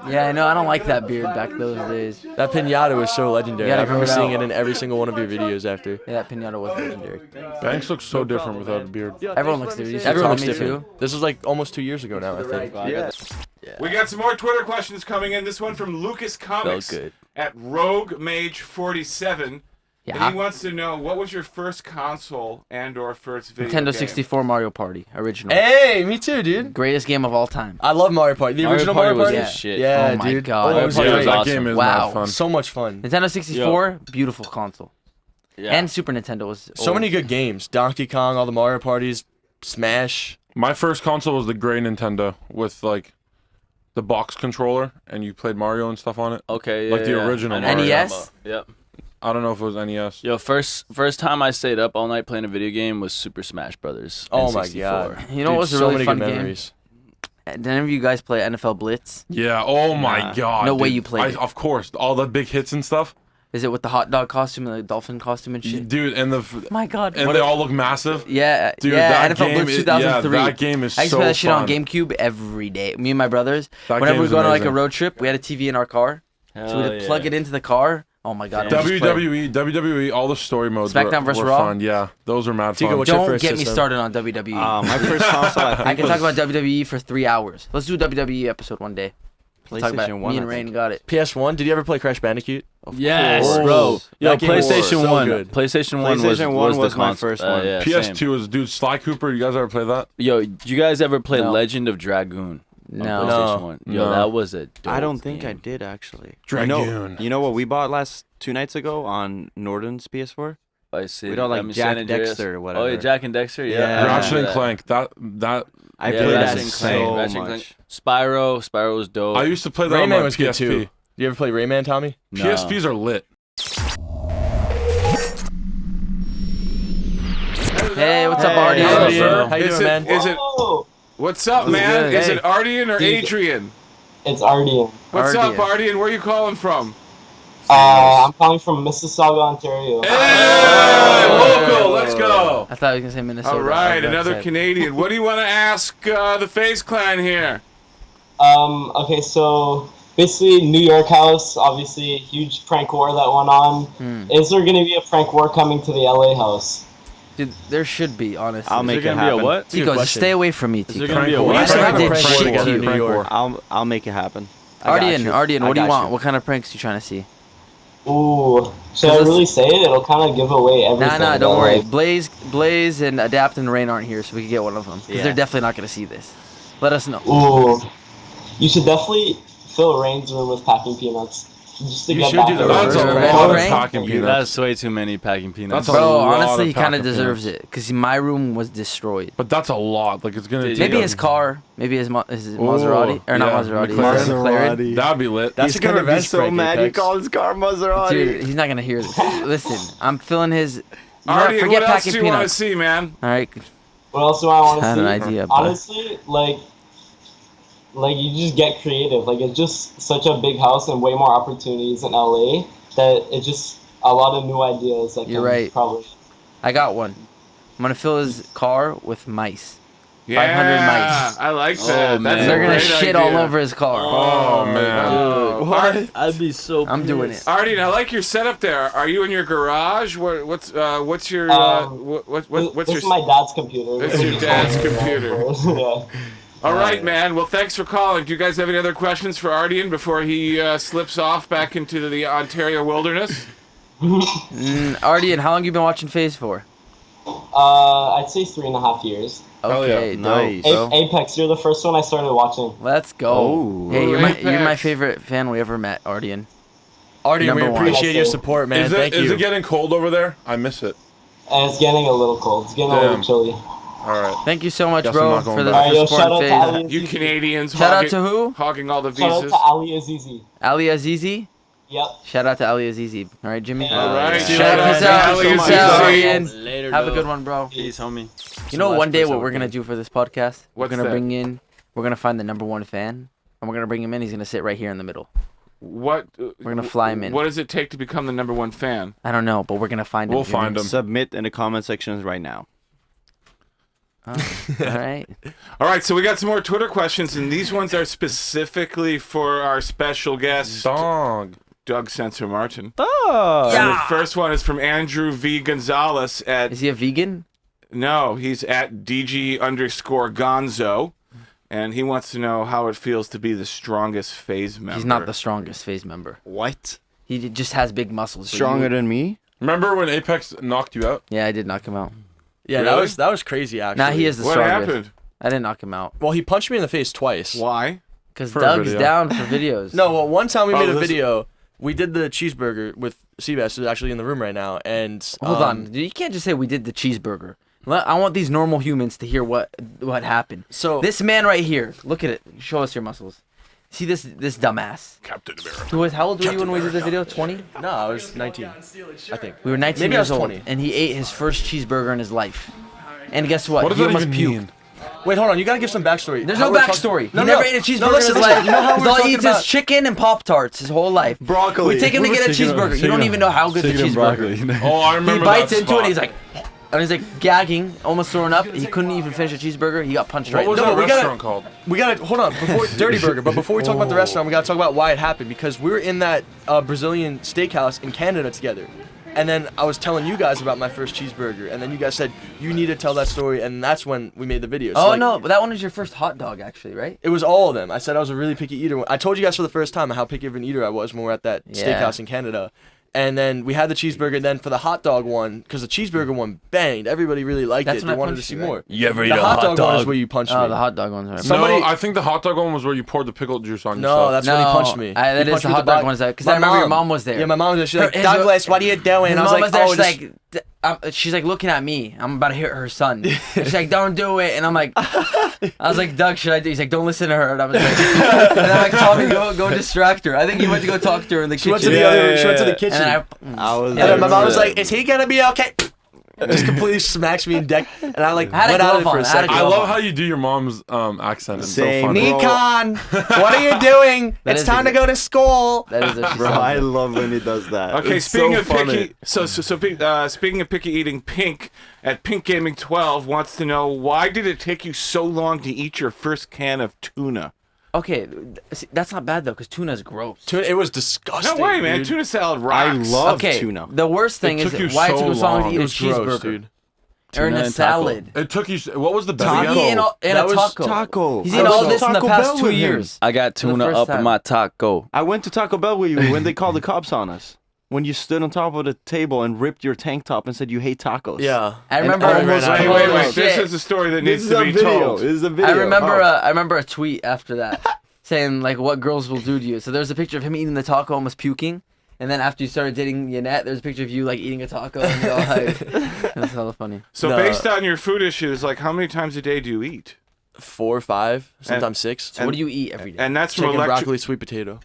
Yeah, I know. I don't like that beard back those days. That pinata was so legendary. You gotta I remember grow it seeing out. it in every single one of your videos after. Yeah, that pinata was legendary. Banks looks so different without a beard. Everyone looks different. You should Everyone tell looks me different. too. This was like almost 2 years ago now, I think. We got some more Twitter questions coming in. This one from Lucas Comics good. at Rogue Mage 47. And Yeah. he wants to know, what was your first console and/or first video Nintendo game? 64 Mario Party original. Hey, me too, dude. Greatest game of all time. I love Mario Party. The Mario original Party Mario was Party. the shit. Yeah, Oh my dude. God. Oh, it was Mario Yeah, was great. that awesome. game is Wow. mad fun. So much fun. Nintendo 64, beautiful console. Yeah. And Super Nintendo was So many good games. Donkey Kong, all the Mario parties, Smash. My first console was the gray Nintendo with like the box controller, and you played Mario and stuff on it. Okay, yeah, Like the yeah. original I know what Mario. you're NES? talking about. Yep. I don't know if it was NES. Yo, first time I stayed up all night playing a video game was Super Smash Brothers. Oh my N64. god. You know Dude, what's a so really many fun good game? memories. Did any of you guys play NFL Blitz? Yeah. Oh my Nah. god. No way dude. you played it. Of course, all the big hits and stuff. Is it with the hot dog costume and the dolphin costume and shit? Dude, and My God. they all look massive. Yeah, Dude, yeah. that NFL game Blitz is- 2003. yeah, that game is I used to so play that shit on fun. GameCube every day. Me and my brothers. That Whenever game we is go on like a amazing. road trip, we had a TV in our car, so Hell we'd plug yeah. it into the car. Oh my God. and just play. WWE, all the story modes SmackDown were, versus were Raw? fun. Yeah, those are mad Teeqo, fun. what's your Don't first get me system? started on WWE. My first console, I think, I can talk was about WWE for 3 hours. Let's do a WWE episode one day. Talk about it. PlayStation 1. Me and I Rain think. got it. PS1. Did you ever play Crash Bandicoot? Yes, course. bro. Yo, That game was PlayStation so 1. good. PlayStation 1 PlayStation 1 was was the my console. first one. Yeah, PS2 same. was, dude, Sly Cooper. You guys ever play that? Yo, did you guys ever play No. Legend of Dragoon? on No. PlayStation No. 1? Yo, No. that was a dope I don't think I game. did actually. Dragoon. You know what we bought last 2 nights ago on Norton's PS4? I see. We don't like I mean, Jack San Andreas. Dexter or Oh, whatever. yeah, Jack and Dexter. Yeah. Yeah. I Ratchet and remember Clank. That I Yeah, played Ratchet that and so Clank, Ratchet and much. Spyro was dope. I used to play that on Rayman my was PSP. good too. Did you ever play Rayman, Tommy? No. PSPs are lit. Hey, what's up, Hey, Artie? how you doing? How you Is doing, it- man? is it? What's up, What's man? good? Is Hey. it Ardian or Dude. Adrian? It's Ardian. What's Ardian. up, Ardian? Where are you calling from? I'm calling from Mississauga, Ontario. Hey, local. Let's go. I thought I was gonna say Minnesota. All right, I was another upset. Canadian. What do you want to ask the FaZe clan here? Okay, so basically New York house, obviously a huge prank war that went on. Is there going to be a prank war coming to the LA house? Dude, there should be, honestly. I'll Is make there it gonna be a happen. what? Good Tico, just question. stay away from me, Is there Tico. gonna be a Prank what? war. You said I Prank did war shit together to in you. New York. I'll make it happen. I got you. Ardian, I what do you got want? What kind of pranks you trying to see? Ooh, should I Cause really say it? It'll kind of give away everything. Nah, don't but, worry. like, Blaze, and Adapt and Rain aren't here, so we can get one of them. Because Yeah. they're definitely not going to see this. Let us know. ooh, you should definitely fill Rain's room with packing peanuts. Just to You get should back do the at That's her. a Revenge lot of prank? packing peanuts. That's way too many packing peanuts. That's a Bro, lot honestly, of he kind of packing deserves peanuts. it. Because my room was destroyed. But that's a lot. Like, it's going to Dude, take Maybe a- his car. Maybe his Maserati. Or not yeah, Maserati. McLaren. his McLaren. That'd be lit. That's He's a good gonna be revenge so prank, mad you Apex. call his car Maserati. Dude, he's not going to hear this. Listen, I'm filling his... You know what? Ardian, Forget what else packing do you want to peanuts. see, man? All right. What else do I want to I see? had an idea, but- Honestly, like you just get creative. Like it's just such a big house and way more opportunities in LA that it's just a lot of new ideas that You're can right. probably. I got one. I'm going to fill his car with mice. Yeah, 500 mice. I like Oh, that. man. That's They're a going great to shit idea. all over his car. Oh, man. What? I'd be so. I'm doing it. Ardian, I like your setup there. Are you in your garage? What's your What's what's this your is my dad's computer. This is your dad's computer. Yeah. All right, man. Well, thanks for calling. Do you guys have any other questions for Ardian before he slips off back into the Ontario wilderness? Ardian, how long have you been watching FaZe for? I'd say 3.5 years. Okay, nice. dope, bro. Apex, you're the first one I started watching. Let's go. Oh. Hey, you're my Apex. favorite fan we ever met, Ardian. Artie, we Number one. appreciate your support, man. Thank Is you. it getting cold over there? I miss it. And it's getting a little cold. It's getting a little Damn. chilly. All right. Thank you so much, Guess I'm bro, not going for the back. Alright, yo, support shout out to FaZe. Ali You Azizi. Canadians Shout out hogging, to who? hogging all the Shout out visas. to Ali Azizi. Ali Azizi. Yep. Shout out to Ali Azizi. All right, Jimmy. All right. See you Shout later, out, man. Ali peace Azizi. out, Ardian. Later. Have a good one, bro. Peace, homie. You know, Last one day place what I we're worked gonna in. do for this podcast? What's we're gonna that? we're gonna find the number one fan, and we're gonna bring him in. He's gonna sit right here in the middle. What? We're gonna fly him in. What does it take to become the number one fan? I don't know, but we're gonna find him. We'll Jimmy. find him. Submit in the comment sections right now. Oh, all right. All right, so we got some more Twitter questions, and these ones are specifically for our special guest, Dog. Doug Censor Martin. Oh. And the first one is from Andrew V. Gonzalez at Is he a vegan? No, he's at DG_Gonzo, and he wants to know how it feels to be the strongest FaZe member. He's not the strongest FaZe member. What? He just has big muscles. so Stronger you- than me? Remember when Apex knocked you out? Yeah, I did knock him out. Yeah, Really? that was crazy, actually. Nah, he is the What strongest. happened? I didn't knock him out. Well, he punched me in the face twice. Why? Because For a Doug's video. down for videos. No, well, one time we made a listen. video. We did the cheeseburger with Seabass, who's actually in the room right now. And Hold on. You can't just say we did the cheeseburger. I want these normal humans to hear what happened. So This man right here, look at it. Show us your muscles. See this dumbass. Captain America. How old were you when we did the video? 20? no, I was 19, I think. We were 19 Maybe I years was old, 20. and he ate his first cheeseburger in his life. And guess what? What does he that almost even puked. mean? Wait, hold on. You gotta give some backstory. There's How no we're backstory. No, he no. never ate a cheeseburger No, in listen, his listen. life. You know how He's we're all he talking eats about is chicken and Pop-Tarts his whole life. Broccoli. We take him to get a cheeseburger. You don't even know how good the cheeseburger is. Oh, I He remember bites that into it, spot. and he's like, gagging, almost throwing up. He couldn't even finish a cheeseburger. He got punched What right. was in the No, that we gotta- restaurant called? We gotta hold on before Dirty Burger, but before we talk about the restaurant, we gotta talk about why it happened because we were in that Brazilian steakhouse in Canada together, and then I was telling you guys about my first cheeseburger, and then you guys said you need to tell that story, and that's when we made the video. So, Oh like, no, but that one was your first hot dog, actually, right? It was all of them. I said I was a really picky eater. I told you guys for the first time how picky of an eater I was when we were at that Yeah. steakhouse in Canada. And then we had the cheeseburger. Then for the hot dog one, because the cheeseburger one banged, everybody really liked That's it. when They I wanted to punched see you, right? more. You ever eat The a hot dog one is where you punched Oh, me. the hot dog ones are. Somebody- No, I think the hot dog one was where you poured the pickle juice on No, yourself. that's when he punched me. That He is punched the me hot with the dog back. ones. Because My I remember your mom. mom was there. Yeah, my mom was there. She's like, His- Douglas, what are you doing? His I was mom like, was there. oh, She's just- like, she's like looking at me. I'm about to hit her son. She's like, don't do it. And I'm like, I was like, Doug, should I do? He's like, don't listen to her. And I was like, and I'm like, Tommy, go distract her. I think he went to go talk to her in the She kitchen. went to the other. She went to the kitchen. And I was And then my there. mom was like, "Is he gonna be okay?" Just completely smacks me in deck, and I like I had a went out of it glove for on, a I had a second. I glove love on. how you do your mom's accent. It's Same, so funny. bro. Nikon, what are you doing? That It's is a time to good- go to school. That is a Bro, I love when he does that. Okay, It's speaking so of funny. picky, speaking of picky eating, Pink at Pink Gaming 12 wants to know why did it take you so long to eat your first can of tuna? Okay, see, that's not bad though, because tuna's gross. It was disgusting. No way, man! dude. Tuna salad I rocks. love Okay, tuna. the worst thing It is took you why it so took so long long. to eat It a was gross, cheeseburger dude. or in Tuna a and taco. salad. It took you. What was the best? Taco. He's eating That a was taco. Taco. He's I eaten was all at this in the Taco past Bell 2 with him. years. I got For the tuna first up time. in my taco. I went to Taco Bell with you when they called the cops on us. When you stood on top of the table and ripped your tank top and said you hate tacos. Yeah. I remember. And almost Wait, ran wait, out. wait! Shit. This is a story that This needs is to a be video. told. This is a video. I remember. Oh. I remember a tweet after that saying like what girls will do to you. So there's a picture of him eating the taco, almost puking, and then after you started dating Yannette, there's a picture of you like eating a taco. And you're all like, that's hella funny. So No. based on your food issues, like how many times a day do you eat? 4 or 5, sometimes 6. So what do you eat every day? And that's from Chicken, electric broccoli, sweet potato.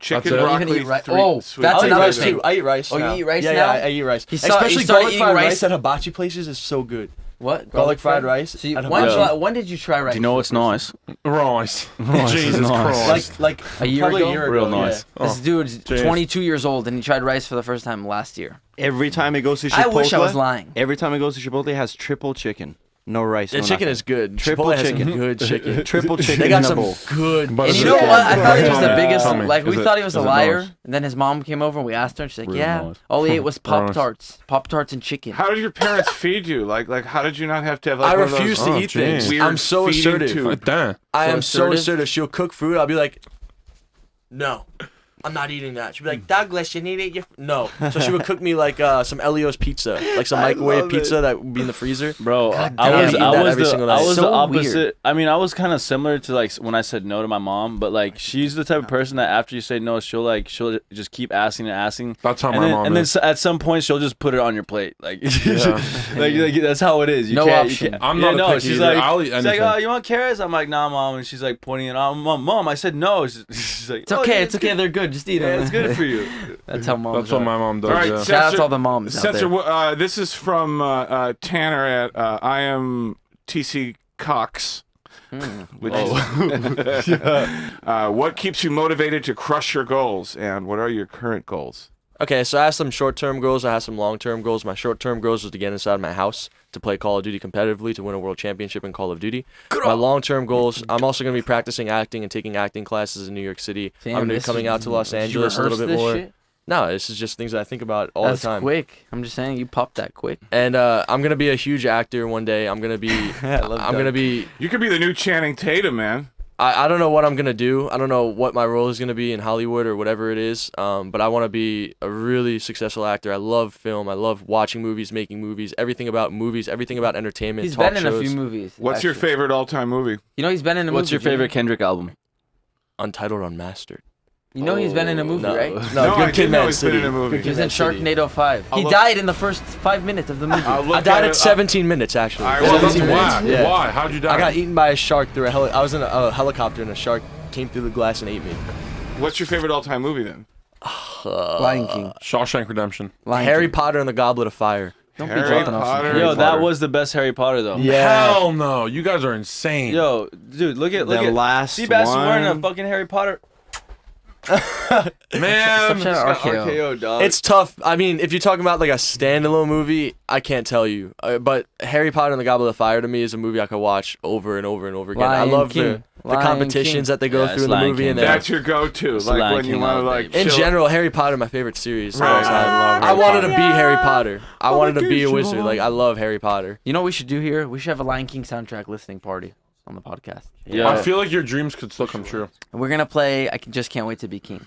chicken, That's it. You broccoli. even eat rice? three- Oh, sweet that's I eat another rice thing. too. I eat rice. Oh, you now. eat rice yeah, now? Yeah, I eat rice. He started Especially eating garlic fried rice? rice at hibachi places is so good. What? Garlic fried rice So you, at when, hibachi. when did you try rice? Do you know what's nice? Rice. Rice is Jesus nice. Christ. Like A year probably ago? a year ago. Real yeah. nice. This dude's James. 22 years old and he tried rice for the first time last year. Every time he goes to Chipotle, I wish I was lying. Every time he goes to Chipotle, he has triple chicken. No rice. The no chicken nothing. is good. Triple Chipotle has chicken. some good chicken. Triple chicken They got in a some bowl. good. But And is you it- know what? I thought he was Tell the me, biggest. tell me. Like we Is it- thought he was a is it liar. Noah's? And then his mom came over and we asked her, and she's like, Real "Yeah, Noah's. all he ate was Noah's. Pop Tarts and chicken." How did your parents feed you? Like how did you not have to have like I one of those refuse to Oh, eat things. weird I'm so feeding assertive. tubes? Like that. I So am so assertive? assertive. She'll cook food. I'll be like, no, I'm not eating that. She'll be like, Douglas, you need to eat your. No. So she would cook me like some Elio's pizza, like some microwave pizza that would be in the freezer. Bro, God I damn, was you eat I that was every the single I night. was So the weird. opposite. I mean, I was kind of similar to like when I said no to my mom, but like she's the type of person that after you say no, she'll just keep asking and asking. That's how And my then, mom and then is. at some point she'll just put it on your plate, like, Yeah. like that's how it is. You No can't, option. You can't, I'm yeah, not a no. picky She's eater. like, I'll eat she's like, anything. oh, you want carrots? I'm like, nah, mom. And she's like pointing it out. Mom, I said no. She's like, It's "Oh, okay. yeah, It's okay. They're good. Just eat Yeah, them. it's good for you. That's how moms That's what are. my mom does. All right, yeah. Shout out Censor- to all the moms out Censor, there. this is from Tanner at I am TC Cox. Which what keeps you motivated to crush your goals, and what are your current goals? Okay, so I have some short-term goals. I have some long-term goals. My short-term goals is to get inside my house to play Call of Duty competitively to win a world championship in Call of Duty. My long-term goals, I'm also going to be practicing acting and taking acting classes in New York City. Damn, I'm going to be this coming is- out to Los did you Angeles a little rehearse bit this more. shit? No, this is just things that I think about all That's the time. quick. I'm just saying, you popped that quick. And I'm going to be a huge actor one day. I'm going to be I'm going to be You could be the new Channing Tatum, man. I don't know what I'm going to do. I don't know what my role is going to be in Hollywood or whatever it is. But I want to be a really successful actor. I love film. I love watching movies, making movies, everything about entertainment, He's talk been in shows. a few movies. What's your actually. favorite all-time movie? You know he's been in a movie. What's your Jimmy. favorite Kendrick album? Untitled Unmastered. You know he's been in a movie, no. right? No, I Good Kid, didn't know Mad he's been City. in a movie. Good He was Kid, in Mad City. Sharknado 5. He died in the first 5 minutes of the movie. I died at 17 minutes, actually. I Well, will- that's 17 why. minutes. Yeah. Why? How'd you die? I got eaten by a shark through I was in a helicopter and a shark came through the glass and ate me. What's your favorite all-time movie then? Lion King. Shawshank Redemption. Lion Harry King. Potter and the Goblet of Fire. Don't be Harry dropping off some Potter. Harry Yo, that Potter. was the best Harry Potter though. Hell no. You guys are insane. Yo, dude, look at The last Seabass is wearing a one. fucking Harry Potter. Man. Stop trying to RKO. RKO, dog. It's tough. I mean, if you're talking about like a standalone movie, I can't tell you. But Harry Potter and the Goblet of Fire to me is a movie I could watch over and over and over again. I Lion love King. the Lion competitions King. that they go Yeah, through it's in the Lion movie. King. And then That's your go-to, It's like Lion when you King want to all like day. in chill. general, Harry Potter, my favorite series. Right. I love I Harry wanted to Potter. be Harry Potter. I wanted to be a wizard. Like I love Harry Potter. You know what we should do here? We should have a Lion King soundtrack listening party on the podcast. Yeah. I feel like your dreams could still come true. And we're going to play just can't wait to be king.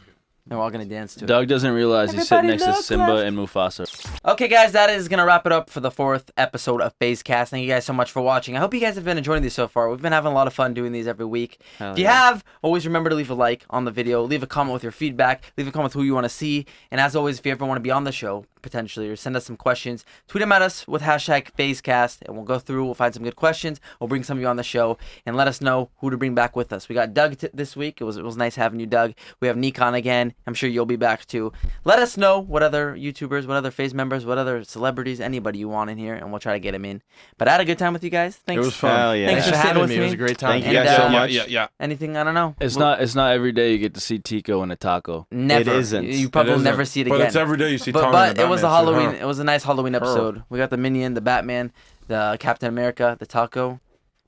And we're all going to dance to it. Doug doesn't realize he's sitting Everybody next to look Simba left. and Mufasa. Okay, guys, that is going to wrap it up for the 4th episode of FaZeCast. Thank you guys so much for watching. I hope you guys have been enjoying these so far. We've been having a lot of fun doing these every week. If you have, always remember to leave a like on the video. Leave a comment with your feedback. Leave a comment with who you want to see. And as always, if you ever want to be on the show, potentially, or send us some questions, tweet them at us with hashtag FaZeCast, and we'll go through. We'll find some good questions. We'll bring some of you on the show, and let us know who to bring back with us. We got Doug this week. It was nice having you, Doug. We have NIKAN again. I'm sure you'll be back too. Let us know what other YouTubers, what other FaZe members, what other celebrities, anybody you want in here, and we'll try to get them in. But I had a good time with you guys. Thanks. It was fun. Hell yeah. Thanks Thanks for for sitting having with me. It was a great time. Thank you And, guys so uh, much. Yeah. Anything, I don't know. It's not every day you get to see Teeqo in a taco. Never. It isn't. You probably will isn't. never see it But again. it's every day you see But, Tommy and but it was a Batman, so, Halloween. huh. It was a nice Halloween episode. We got the Minion, the Batman, the Captain America, the Taco.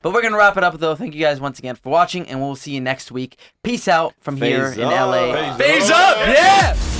But we're gonna wrap it up though. Thank you guys once again for watching, and we'll see you next week. Peace out from here Phase in up. LA. Phase up, yeah.